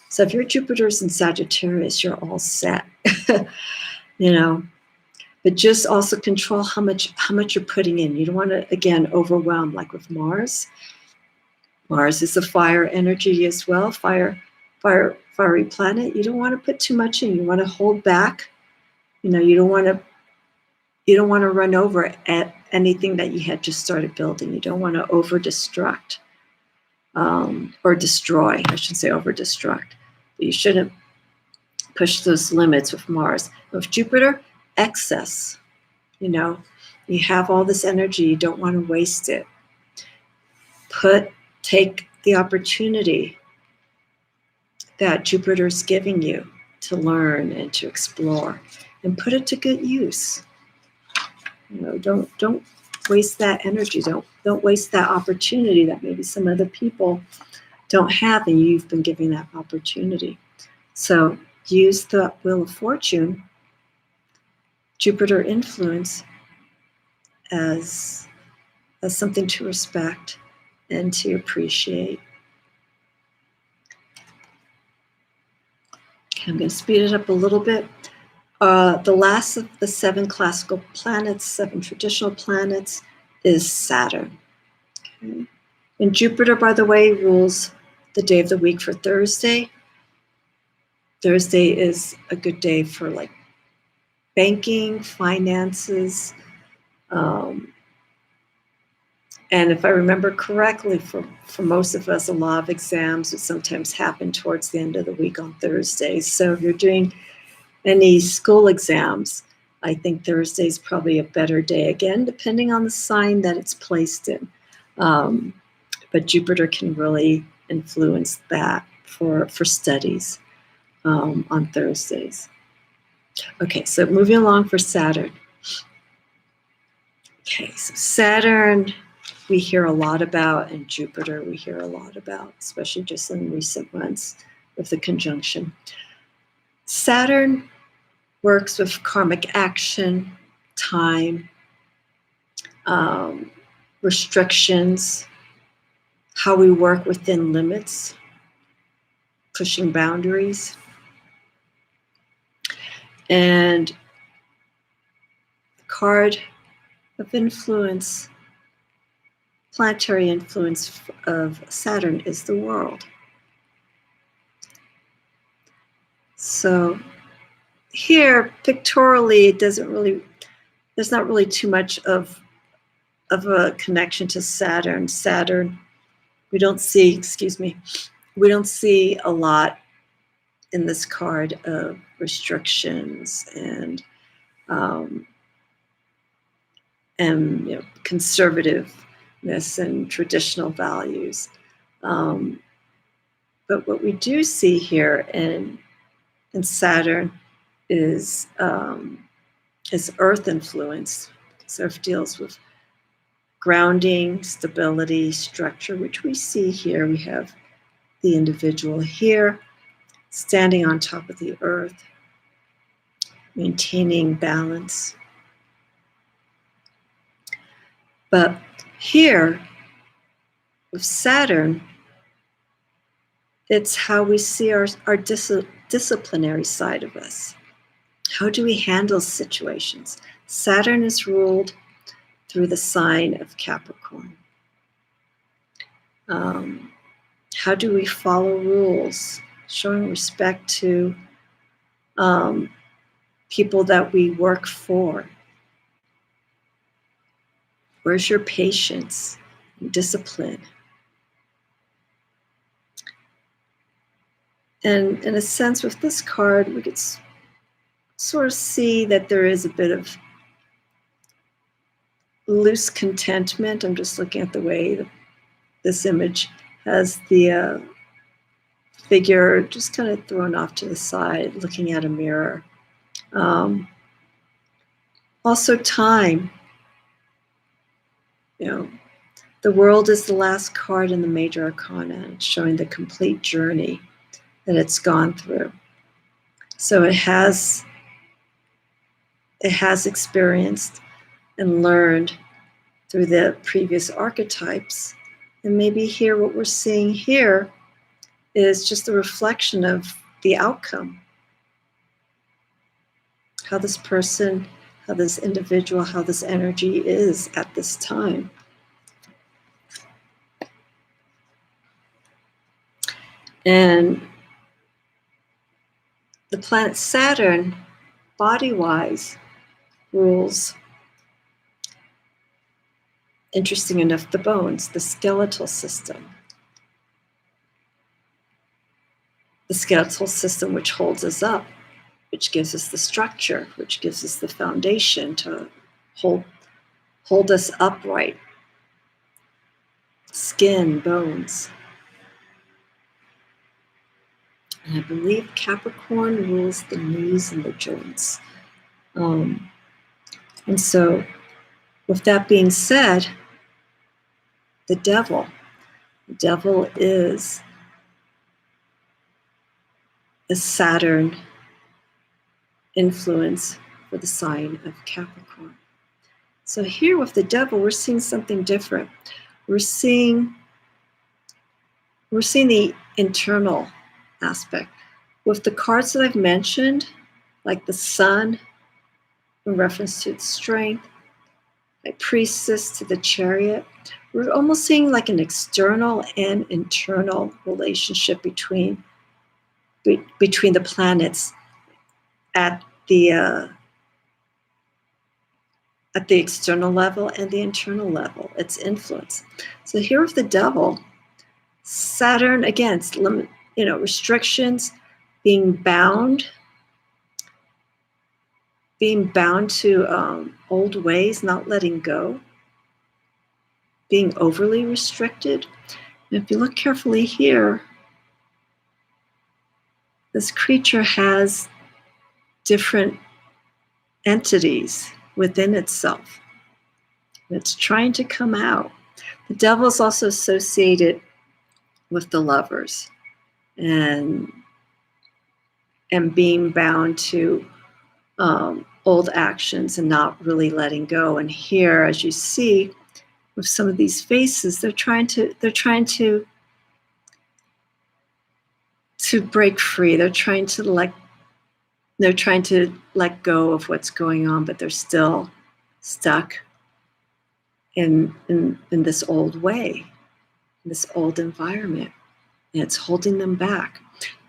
So if your Jupiter's in Sagittarius, you're all set, But just also control how much you're putting in. You don't want to, again, overwhelm, like with Mars. Mars is a fire energy as well, fiery planet. You don't want to put too much in. You want to hold back. You don't want to run over at anything that you had just started building. You don't want to over-destruct or destroy. I should say over-destruct. But you shouldn't push those limits with Mars. With Jupiter, excess. You have all this energy. You don't want to waste it. Take the opportunity that Jupiter's giving you to learn and to explore, and put it to good use. Don't waste that energy. Don't waste that opportunity that maybe some other people don't have, and you've been giving that opportunity. So use the Wheel of Fortune, Jupiter influence, as something to respect and to appreciate. Okay, I'm going to speed it up a little bit. The last of the 7 classical planets, 7 traditional planets, is Saturn. Okay. And Jupiter, by the way, rules the day of the week for Thursday. Thursday is a good day for like banking, finances, and if I remember correctly, for most of us, a lot of exams would sometimes happen towards the end of the week on Thursdays. So if you're doing any school exams, I think Thursday is probably a better day, again, depending on the sign that it's placed in. But Jupiter can really influence that for studies on Thursdays. Okay, so moving along for Saturn. Okay, so Saturn we hear a lot about, and Jupiter we hear a lot about, especially just in recent months with the conjunction. Saturn works with karmic action, time, restrictions, how we work within limits, pushing boundaries. And the card of influence, planetary influence of Saturn, is the world. So here, pictorially, there's not really too much of a connection to Saturn. Saturn, we don't see a lot in this card of restrictions and conservativeness and traditional values. But what we do see here in Saturn is Earth influence. So Earth deals with grounding, stability, structure, which we see here. We have the individual here standing on top of the earth, maintaining balance. But here, with Saturn, it's how we see our disciplinary side of us. How do we handle situations? Saturn is ruled through the sign of Capricorn. How do we follow rules? Showing respect to people that we work for. Where's your patience and discipline? And in a sense, with this card, we could sort of see that there is a bit of loose contentment. I'm just looking at the way that this image has the figure just kind of thrown off to the side, looking at a mirror. Also time. The world is the last card in the major arcana. It's showing the complete journey that it's gone through. So it has experienced and learned through the previous archetypes. And maybe here, what we're seeing here is just a reflection of the outcome. How this person, how this individual, how this energy is at this time. And the planet Saturn, body-wise, rules, interesting enough, the bones, the skeletal system. The skeletal system which holds us up, which gives us the structure, which gives us the foundation to hold us upright. Skin, bones. And I believe Capricorn rules the knees and the joints. And so, with that being said, the devil is a Saturn influence for the sign of Capricorn. So here with the devil, we're seeing something different. We're seeing the internal aspect. With the cards that I've mentioned, like the Sun, in reference to its strength, like Priestess to the Chariot, we're almost seeing like an external and internal relationship between the planets at the external level and the internal level, its influence. So here with the devil, Saturn, again, restrictions, being bound to old ways, not letting go, being overly restricted. And if you look carefully here, this creature has different entities within itself. It's trying to come out. The devil is also associated with the lovers and being bound to old actions and not really letting go. And here, as you see, with some of these faces, they're trying to break free. They're trying to let go of what's going on, but they're still stuck in this old way, in this old environment, and it's holding them back.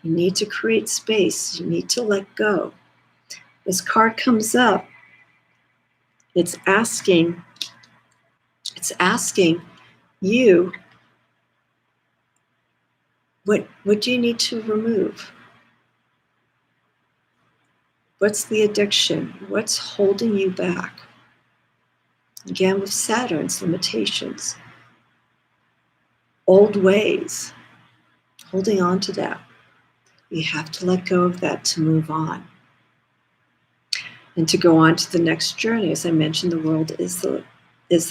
You need to create space. You need to let go. This card comes up. It's asking you, what do you need to remove? What's the addiction? What's holding you back? Again, with Saturn's limitations, old ways, holding on to that. You have to let go of that to move on. And to go on to the next journey, as I mentioned, the world is the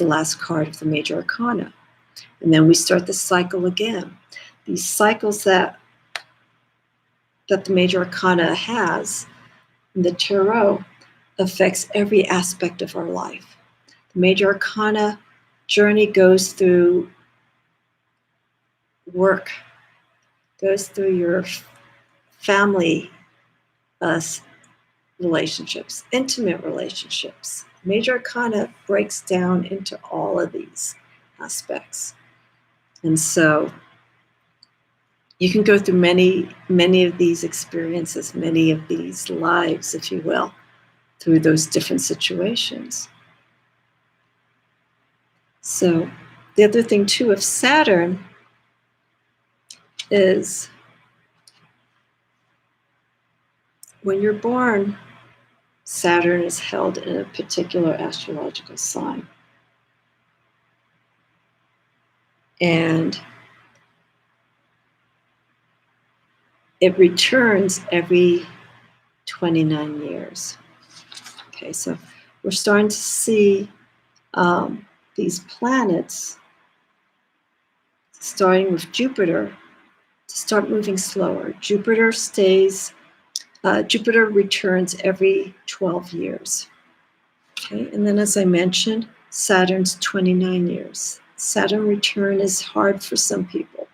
last card of the major arcana. And then we start the cycle again. These cycles that the major arcana has in the tarot affects every aspect of our life. The major arcana journey goes through work, goes through your family relationships, intimate relationships. Major arcana breaks down into all of these aspects. And so you can go through many of these experiences, many of these lives, if you will, through those different situations. So the other thing too of Saturn is when you're born, Saturn is held in a particular astrological sign. And it returns every 29 years. Okay, so we're starting to see these planets, starting with Jupiter, to start moving slower. Jupiter returns every 12 years. Okay, and then as I mentioned, Saturn's 29 years. Saturn return is hard for some people.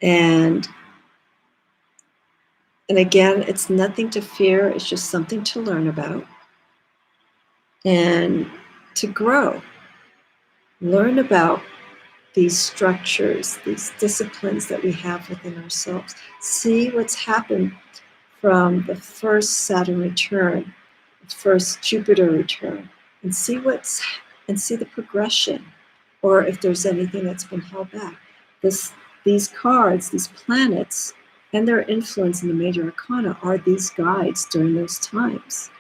And again, it's nothing to fear. It's just something to learn about and to grow. Learn about these structures, these disciplines that we have within ourselves. See what's happened from the first Saturn return, the first Jupiter return, and see the progression, or if there's anything that's been held back. These cards, these planets, and their influence in the major arcana are these guides during those times,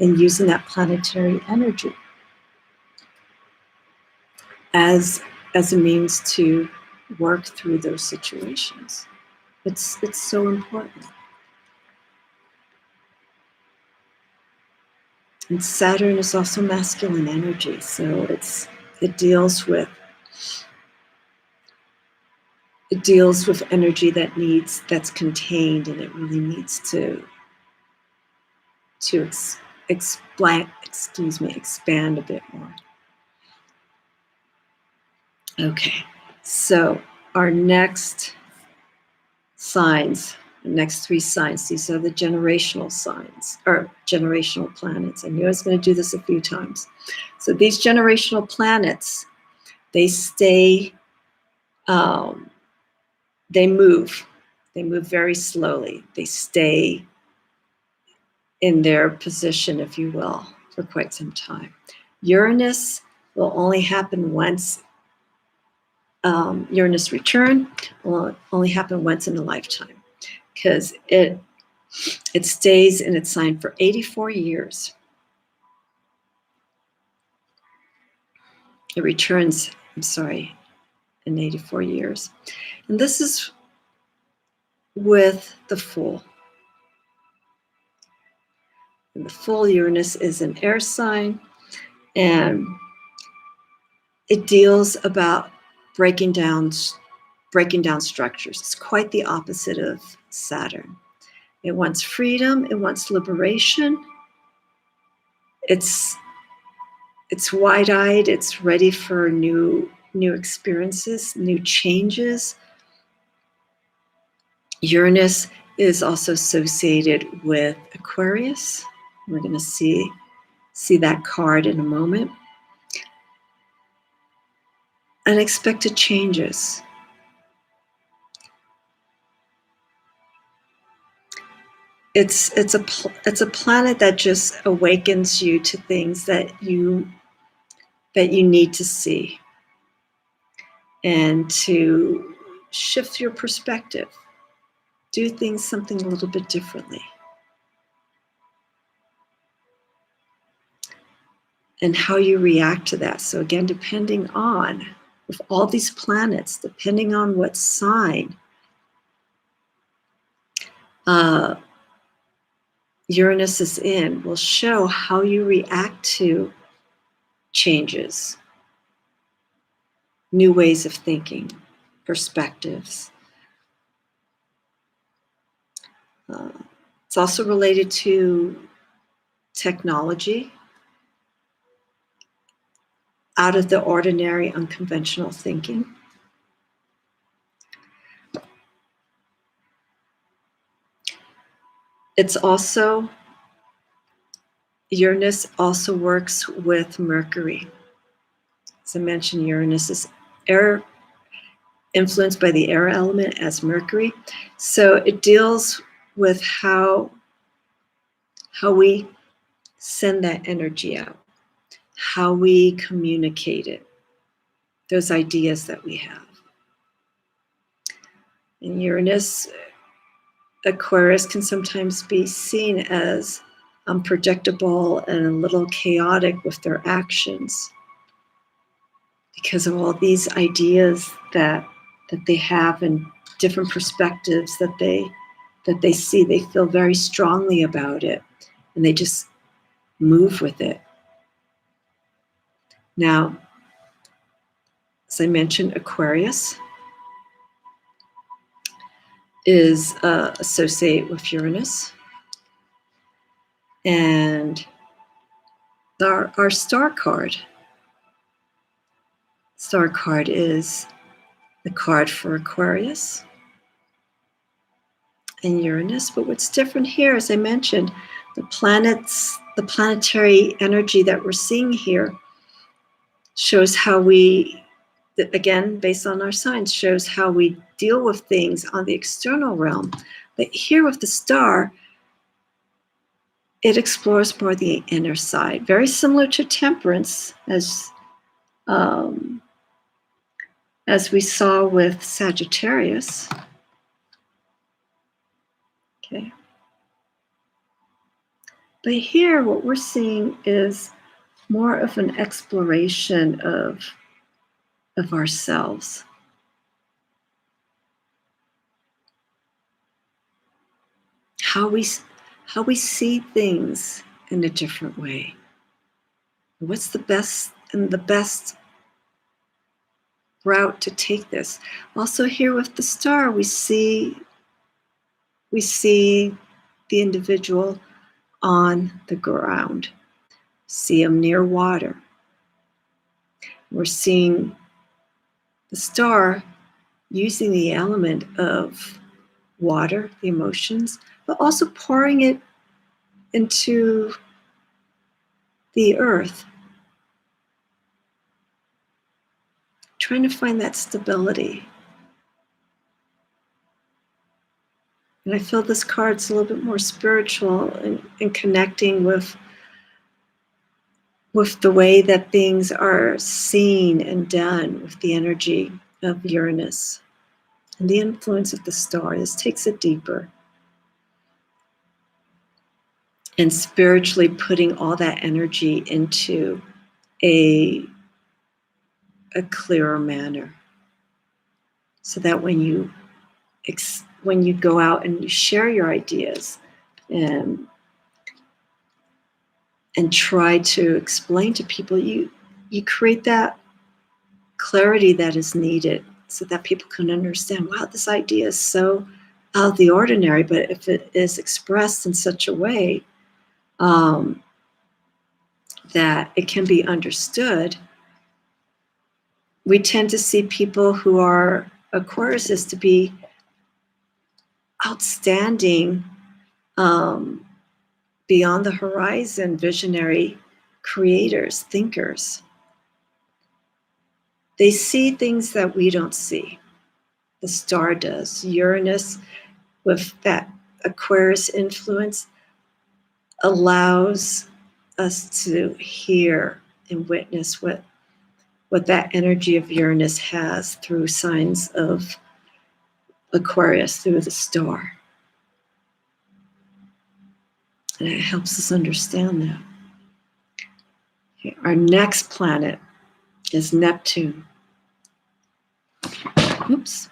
and using that planetary energy as a means to work through those situations. It's so important. And Saturn is also masculine energy, so it deals with energy that's contained, and it really needs to expand a bit more. Okay, so our next signs, the next 3 signs, these are the generational signs, or generational planets. I knew I was going to do this a few times. So these generational planets, they stay, they move very slowly. They stay in their position, if you will, for quite some time. Uranus will only happen once. Uranus return will only happen once in a lifetime, because it stays in its sign for 84 years. It returns, in 84 years. And this is with the Fool. And the Fool, Uranus, is an air sign, and it deals about breaking down structures. It's quite the opposite of Saturn. It wants freedom, it wants liberation. It's wide-eyed, it's ready for new experiences, new changes. Uranus is also associated with Aquarius. We're going to see that card in a moment. Unexpected changes. It's a planet that just awakens you to things that you need to see, and to shift your perspective, do things something a little bit differently. And how you react to that. So again, depending on, with all these planets, depending on what sign Uranus is in, will show how you react to changes, new ways of thinking, perspectives. It's also related to technology, out of the ordinary, unconventional thinking. It's also, Uranus also works with Mercury. As I mentioned, Uranus is air, influenced by the air element as Mercury. So it deals with how we send that energy out, how we communicate it, those ideas that we have. In Uranus, Aquarius can sometimes be seen as unpredictable and a little chaotic with their actions, because of all these ideas that they have and different perspectives that they see. They feel very strongly about it, and they just move with it. Now, as I mentioned, Aquarius is associated with Uranus. And our star card is the card for Aquarius and Uranus. But what's different here, as I mentioned, the planetary energy that we're seeing here shows how we that, again, based on our signs, shows how we deal with things on the external realm. But here with the star, it explores more the inner side, very similar to Temperance, as we saw with Sagittarius. Okay. But here, what we're seeing is more of an exploration of ourselves. How we see things in a different way. What's the best route to take this? Also here with the star, we see the individual on the ground. See them near water. We're seeing the star using the element of water, the emotions, but also pouring it into the earth, trying to find that stability. And I feel this card's a little bit more spiritual and connecting with the way that things are seen and done with the energy of Uranus and the influence of the star. This takes it deeper. And spiritually putting all that energy into a clearer manner. So that when you go out and you share your ideas and try to explain to people, you create that clarity that is needed so that people can understand, wow, this idea is so out of the ordinary, but if it is expressed in such a way that it can be understood, we tend to see people who are Aquariuses to be outstanding, beyond the horizon, visionary creators, thinkers. They see things that we don't see. The star does. Uranus, with that Aquarius influence, allows us to hear and witness what that energy of Uranus has through signs of Aquarius, through the star. And it helps us understand that. Okay, our next planet is Neptune. Oops.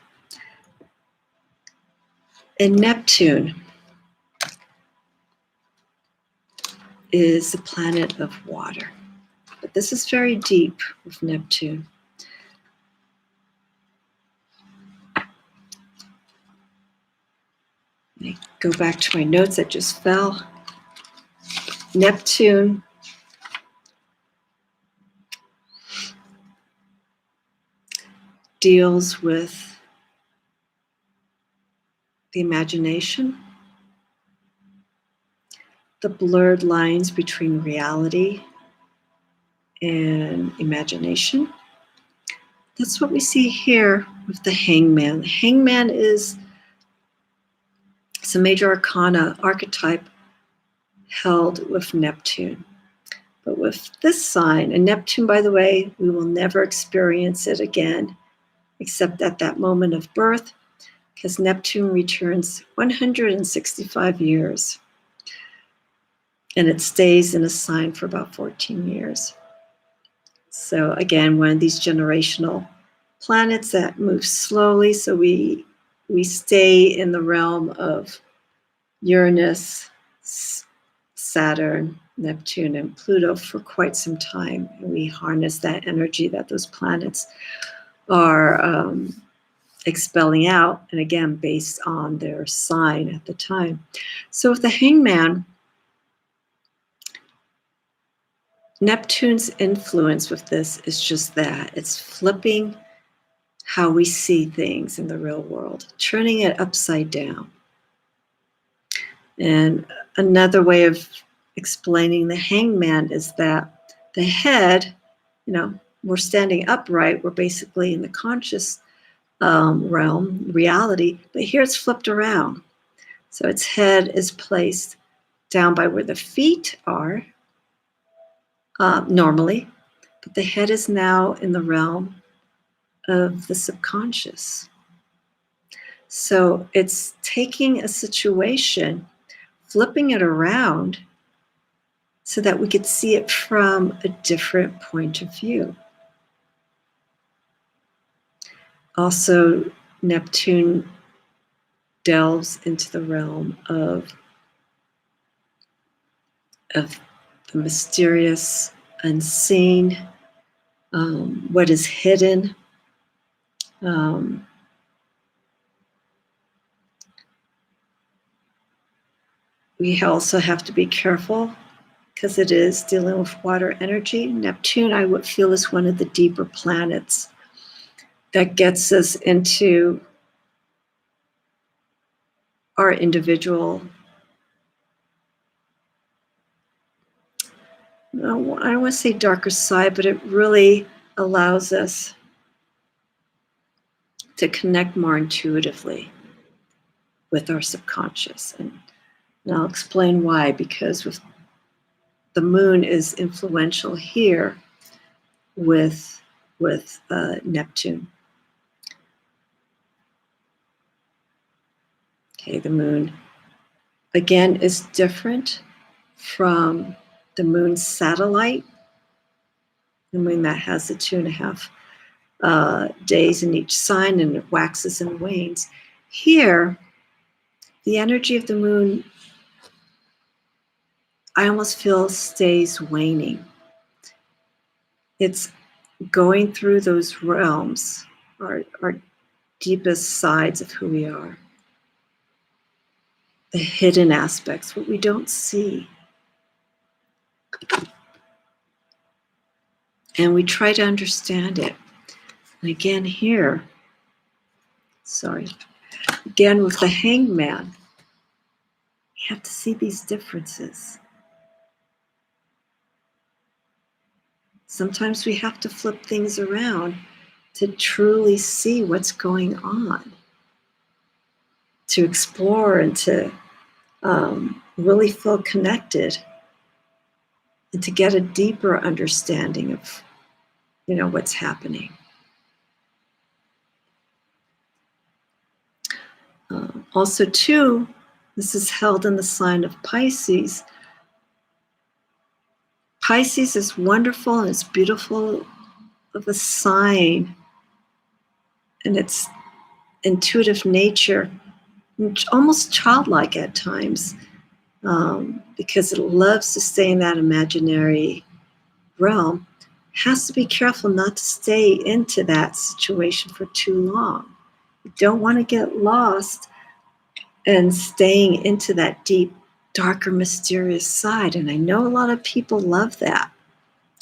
And Neptune is the planet of water. But this is very deep with Neptune. Let me go back to my notes that just fell. Neptune deals with the imagination, the blurred lines between reality and imagination. That's what we see here with the Hangman. The Hangman is a major arcana archetype held with Neptune. But with this sign, and Neptune, by the way, we will never experience it again, except at that moment of birth, because Neptune returns 165 years. And it stays in a sign for about 14 years. So again, one of these generational planets that moves slowly. So we stay in the realm of Uranus, Saturn, Neptune, and Pluto for quite some time. And we harness that energy that those planets are expelling out, and again, based on their sign at the time. So with the Hangman, Neptune's influence with this is just that. It's flipping how we see things in the real world, turning it upside down. And another way of explaining the Hangman is that the head, we're standing upright. We're basically in the conscious realm, reality, but here it's flipped around. So its head is placed down by where the feet are normally, but the head is now in the realm of the subconscious. So it's taking a situation, flipping it around so that we could see it from a different point of view. Also, Neptune delves into the realm of the mysterious, unseen, what is hidden. We also have to be careful because it is dealing with water energy. Neptune, I would feel, is one of the deeper planets that gets us into our individual, I don't want to say darker side, but it really allows us to connect more intuitively with our subconscious. And I'll explain why, because with the moon is influential here with Neptune. Okay, the moon, again, is different from the moon's satellite, the moon that has the 2.5 days in each sign and it waxes and wanes. Here, the energy of the moon, I almost feel, stays waning. It's going through those realms, our deepest sides of who we are, the hidden aspects, what we don't see. And we try to understand it. And again here, again with the Hangman, you have to see these differences. Sometimes we have to flip things around to truly see what's going on, to explore and to really feel connected and to get a deeper understanding of, what's happening. Also, too, this is held in the sign of Pisces. Pisces is wonderful and it's beautiful of a sign, and its intuitive nature, almost childlike at times, because it loves to stay in that imaginary realm, has to be careful not to stay into that situation for too long. You don't want to get lost and staying into that deep, darker, mysterious side. And I know a lot of people love that.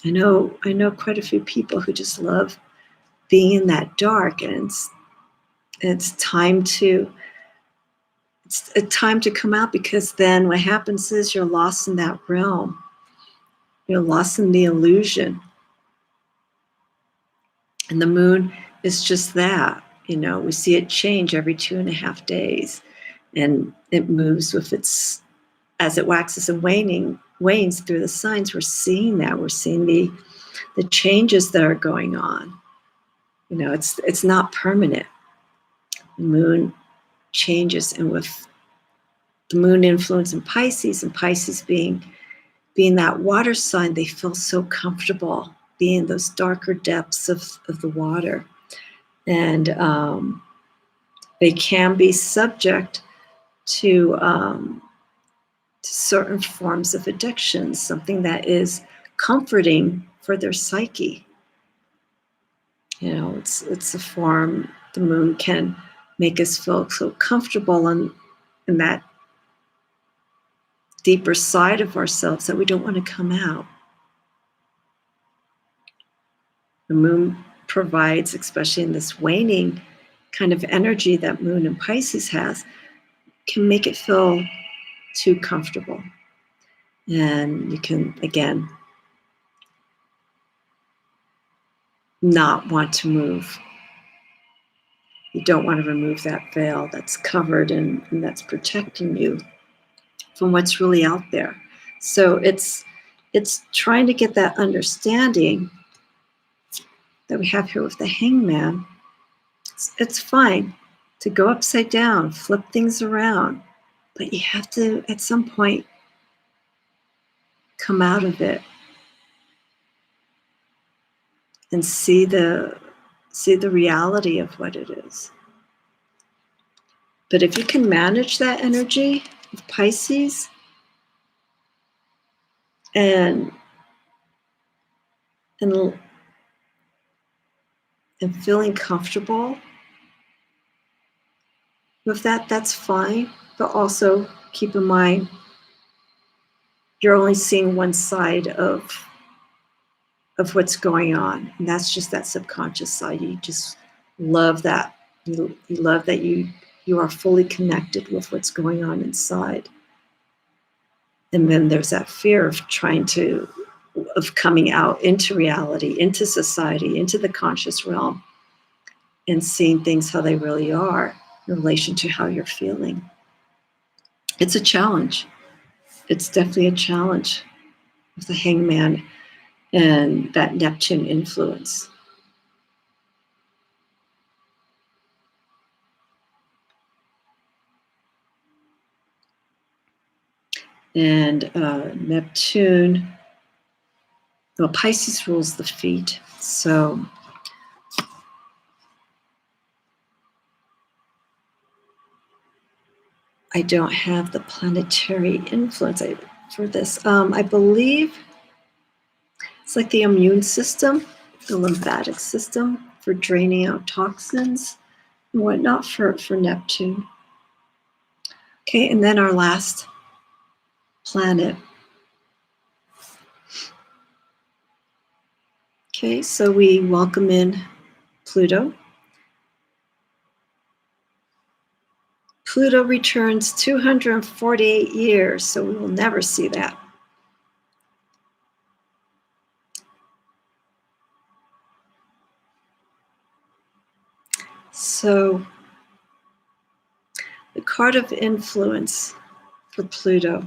I know quite a few people who just love being in that dark, and it's time to come out, because then what happens is you're lost in that realm. You're lost in the illusion. And the moon is just that. We see it change every 2.5 days, and it moves with its, as it waxes and wanes through the signs. We're seeing that. We're seeing the changes that are going on. It's not permanent. The moon changes, and with the moon influence in Pisces, and Pisces being that water sign, they feel so comfortable being in those darker depths of the water. And they can be subject to certain forms of addiction, something that is comforting for their psyche. It's a form, the moon can make us feel so comfortable in that deeper side of ourselves that we don't want to come out. The moon provides, especially in this waning kind of energy that moon in Pisces has, can make it feel too comfortable. And you can, again, not want to move. You don't want to remove that veil that's covered and that's protecting you from what's really out there. So it's trying to get that understanding that we have here with the Hangman. It's fine to go upside down, flip things around, but you have to, at some point, come out of it and see the reality of what it is. But if you can manage that energy of Pisces and feeling comfortable with that, that's fine. But also keep in mind, you're only seeing one side of what's going on. And that's just that subconscious side. You just love that. You love that you are fully connected with what's going on inside. And then there's that fear of coming out into reality, into society, into the conscious realm, and seeing things how they really are in relation to how you're feeling. It's a challenge. It's definitely a challenge with the Hangman and that Neptune influence. And Neptune, well, Pisces rules the feet. So I don't have the planetary influence for this. I believe it's like the immune system, the lymphatic system for draining out toxins and whatnot for Neptune. Okay, and then our last planet. Okay, so we welcome in Pluto. Pluto returns 248 years, so we will never see that. So the card of influence for Pluto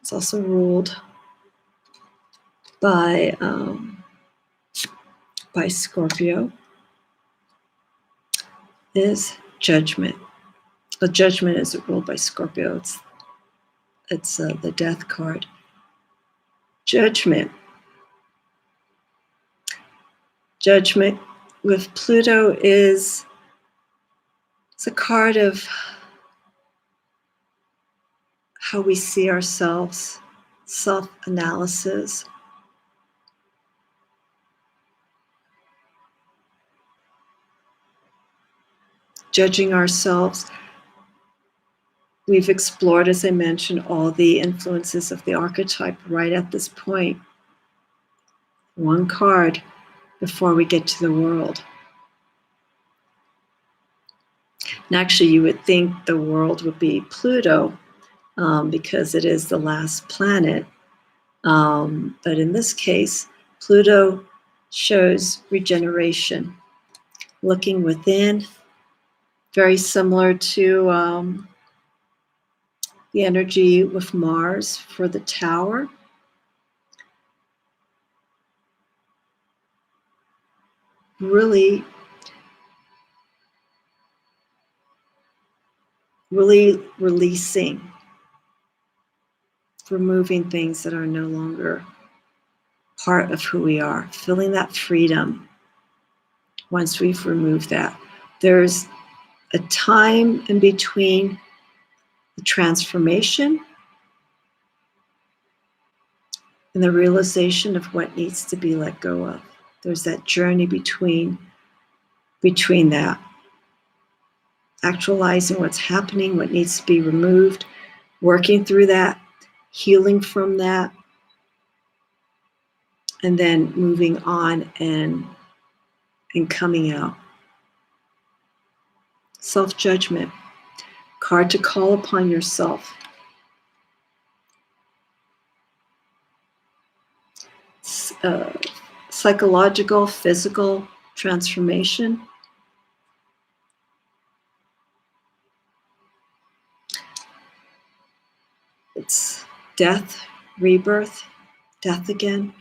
is also ruled by Scorpio, is Judgment. The Judgment is ruled by Scorpio. It's the death card. Judgment with Pluto it's a card of how we see ourselves, self-analysis. Judging ourselves. We've explored, as I mentioned, all the influences of the archetype right at this point. One card before we get to the world. And actually, you would think the world would be Pluto because it is the last planet. But in this case, Pluto shows regeneration, looking within, very similar to the energy with Mars for the Tower. Really releasing, removing things that are no longer part of who we are, feeling that freedom once we've removed that. There's a time in between the transformation and the realization of what needs to be let go of. There's that journey between that. Actualizing what's happening, what needs to be removed, working through that, healing from that, and then moving on and coming out. Self-judgment, card to call upon yourself. psychological, physical transformation. It's death, rebirth, death again.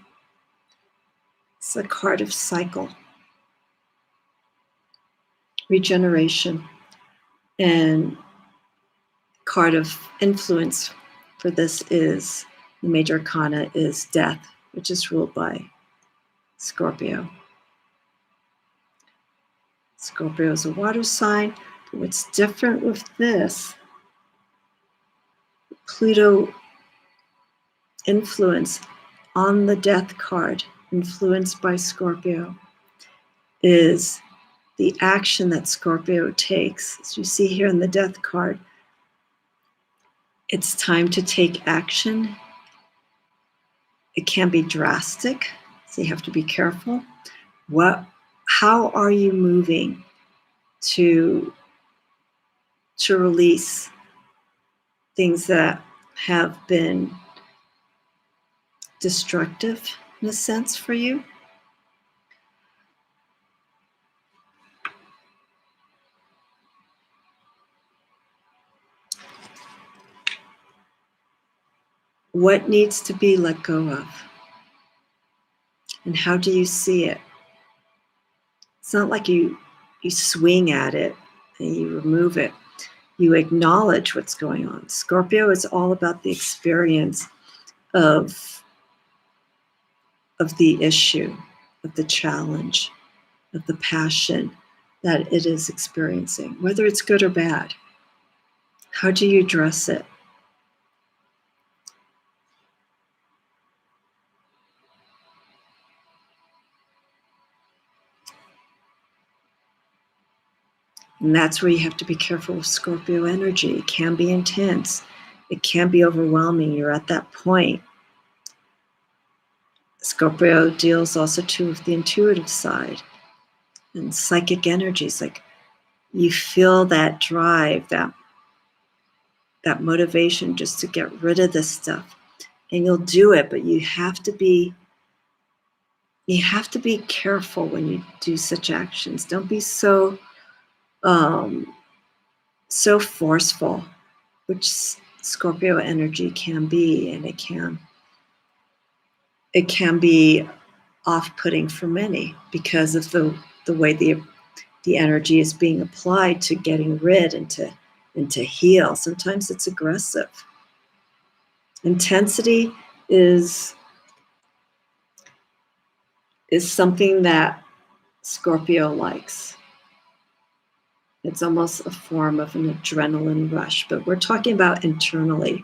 It's a card of cycle, regeneration, and card of influence for this is, the major arcana is death, which is ruled by Scorpio. Scorpio is a water sign, but what's different with this, Pluto influence on the death card, influenced by Scorpio, is the action that Scorpio takes. As you see here in the death card, it's time to take action. It can be drastic, so you have to be careful. How are you moving to release things that have been destructive in a sense for you? What needs to be let go of? And how do you see it? It's not like you swing at it and you remove it. You acknowledge what's going on. Scorpio is all about the experience of the issue, of the challenge, of the passion that it is experiencing, whether it's good or bad. How do you address it? And that's where you have to be careful with Scorpio energy. It can be intense. It can be overwhelming. You're at that point. Scorpio deals also too with the intuitive side and psychic energies. Like you feel that drive, that motivation just to get rid of this stuff. And you'll do it, but you have to be careful when you do such actions. Don't be so forceful, which Scorpio energy can be, and it can be off-putting for many because of the way the energy is being applied to getting rid and to heal. Sometimes it's aggressive. Intensity is something that Scorpio likes. It's almost a form of an adrenaline rush, but we're talking about internally.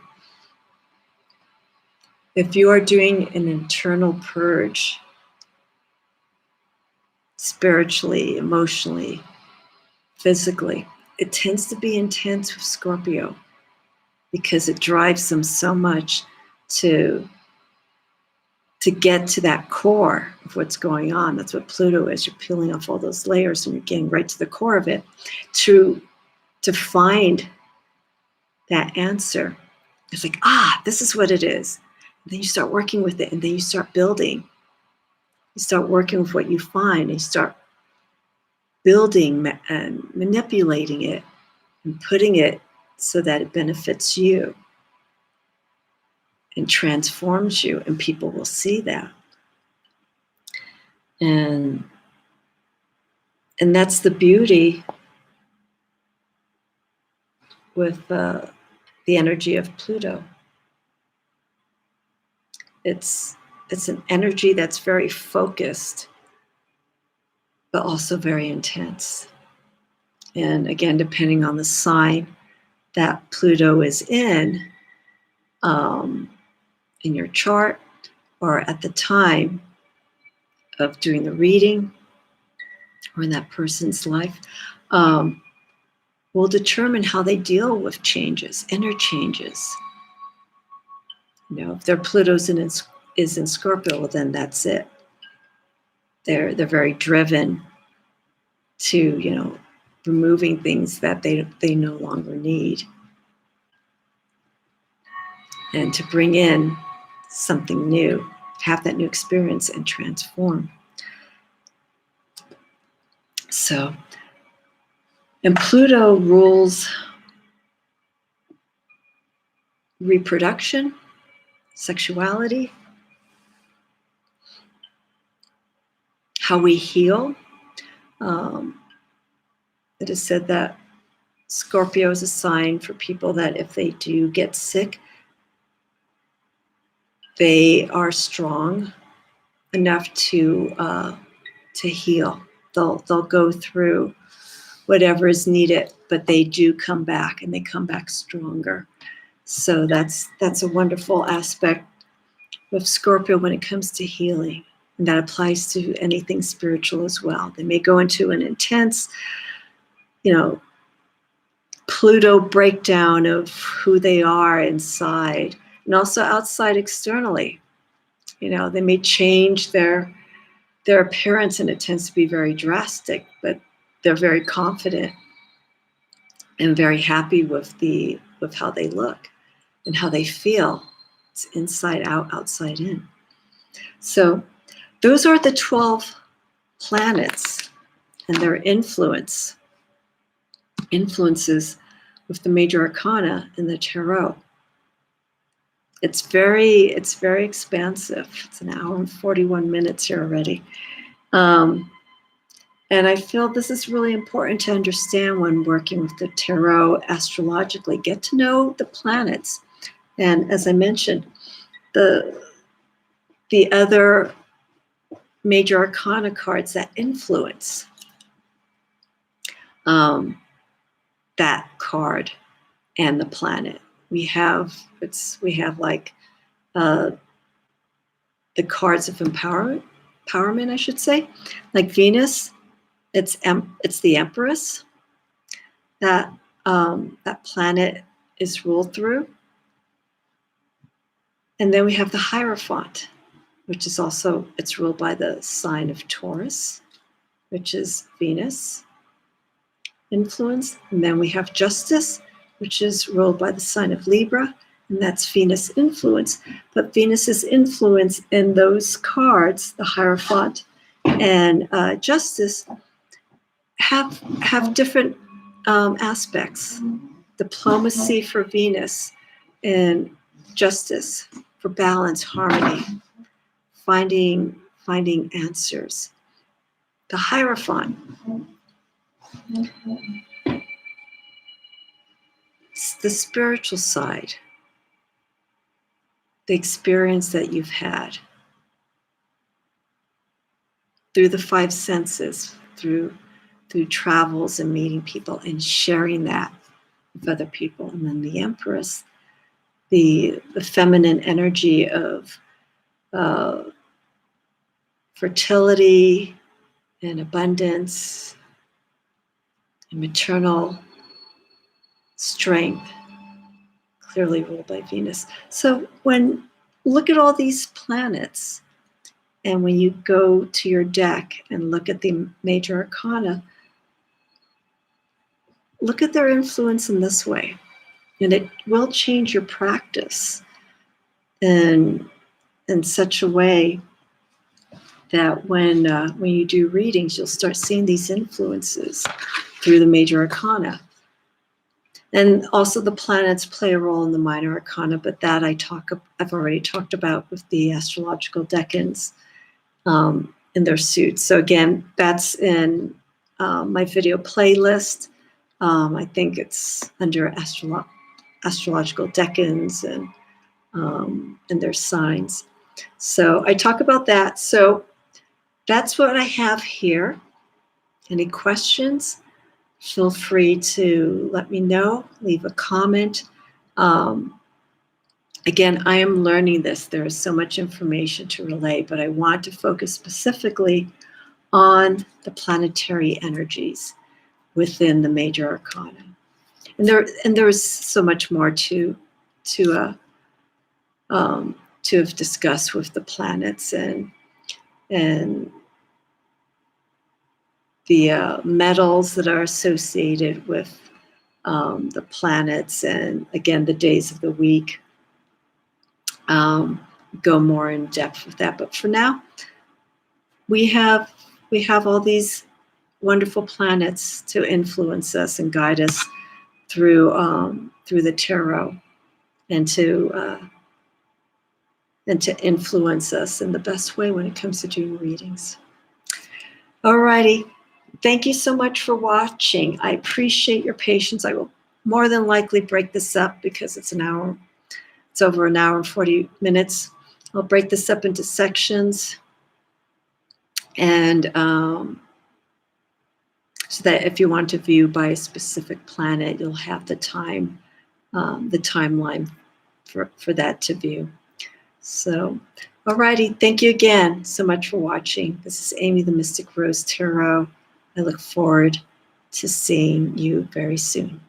If you are doing an internal purge, spiritually, emotionally, physically, it tends to be intense with Scorpio because it drives them so much to get to that core of what's going on. That's what Pluto is. You're peeling off all those layers and you're getting right to the core of it to find that answer. It's like, this is what it is. And then you start working with it, and then you start building. You start working with what you find, and you start building and manipulating it and putting it so that it benefits you and transforms you, and people will see that. And that's the beauty with the energy of Pluto. It's an energy that's very focused, but also very intense. And again, depending on the sign that Pluto is in your chart, or at the time of doing the reading, or in that person's life, will determine how they deal with changes, inner changes. If their Pluto's is in Scorpio, well, then that's it. They're very driven to removing things that they no longer need, and to bring in something new, have that new experience and transform. So, and Pluto rules reproduction, sexuality, how we heal. It is said that Scorpio is a sign for people that if they do get sick, they are strong enough to heal. They'll go through whatever is needed, but they do come back, and they come back stronger. So that's a wonderful aspect of Scorpio when it comes to healing, and that applies to anything spiritual as well. They may go into an intense, Pluto breakdown of who they are inside and also outside externally. They may change their appearance, and it tends to be very drastic, but they're very confident and very happy with how they look and how they feel. It's inside out, outside in. So those are the 12 planets and their influences with the major arcana in the tarot. It's very expansive. It's an hour and 41 minutes here already. And I feel this is really important to understand when working with the tarot astrologically. Get to know the planets. And as I mentioned, the other major arcana cards that influence that card and the planet. We have like the cards of empowerment, I should say, like Venus. It's the Empress that planet is ruled through. And then we have the Hierophant, which is also, it's ruled by the sign of Taurus, which is Venus influence. And then we have Justice, which is ruled by the sign of Libra, and that's Venus influence. But Venus's influence in those cards, the Hierophant and Justice, have different aspects. Diplomacy for Venus, and Justice for balance, harmony, finding answers. The Hierophant, it's the spiritual side, the experience that you've had through the five senses, through travels and meeting people and sharing that with other people. And then the Empress, the feminine energy of fertility and abundance and maternal strength, clearly ruled by Venus. So look at all these planets, and when you go to your deck and look at the major arcana, look at their influence in this way, and it will change your practice in such a way that when you do readings, you'll start seeing these influences through the major arcana. And also the planets play a role in the minor arcana, but that I've already talked about with the astrological decans in their suits. So again, that's in my video playlist. I think it's under astrological decans and their signs. So I talk about that. So that's what I have here. Any questions? Feel free to let me know, leave a comment. Again, I am learning this. There is so much information to relay, but I want to focus specifically on the planetary energies within the major arcana. And there is so much more to have discussed with the planets and the metals that are associated with the planets, and again the days of the week. Go more in depth with that, but for now, we have all these wonderful planets to influence us and guide us through the tarot, and to influence us in the best way when it comes to doing readings. Alrighty. Thank you so much for watching. I appreciate your patience. I will more than likely break this up because it's an hour. It's over an hour and 40 minutes. I'll break this up into sections, and so that if you want to view by a specific planet, you'll have the timeline for that to view. So, alrighty, thank you again so much for watching. This is Amy the Mystic Rose Tarot. I look forward to seeing you very soon.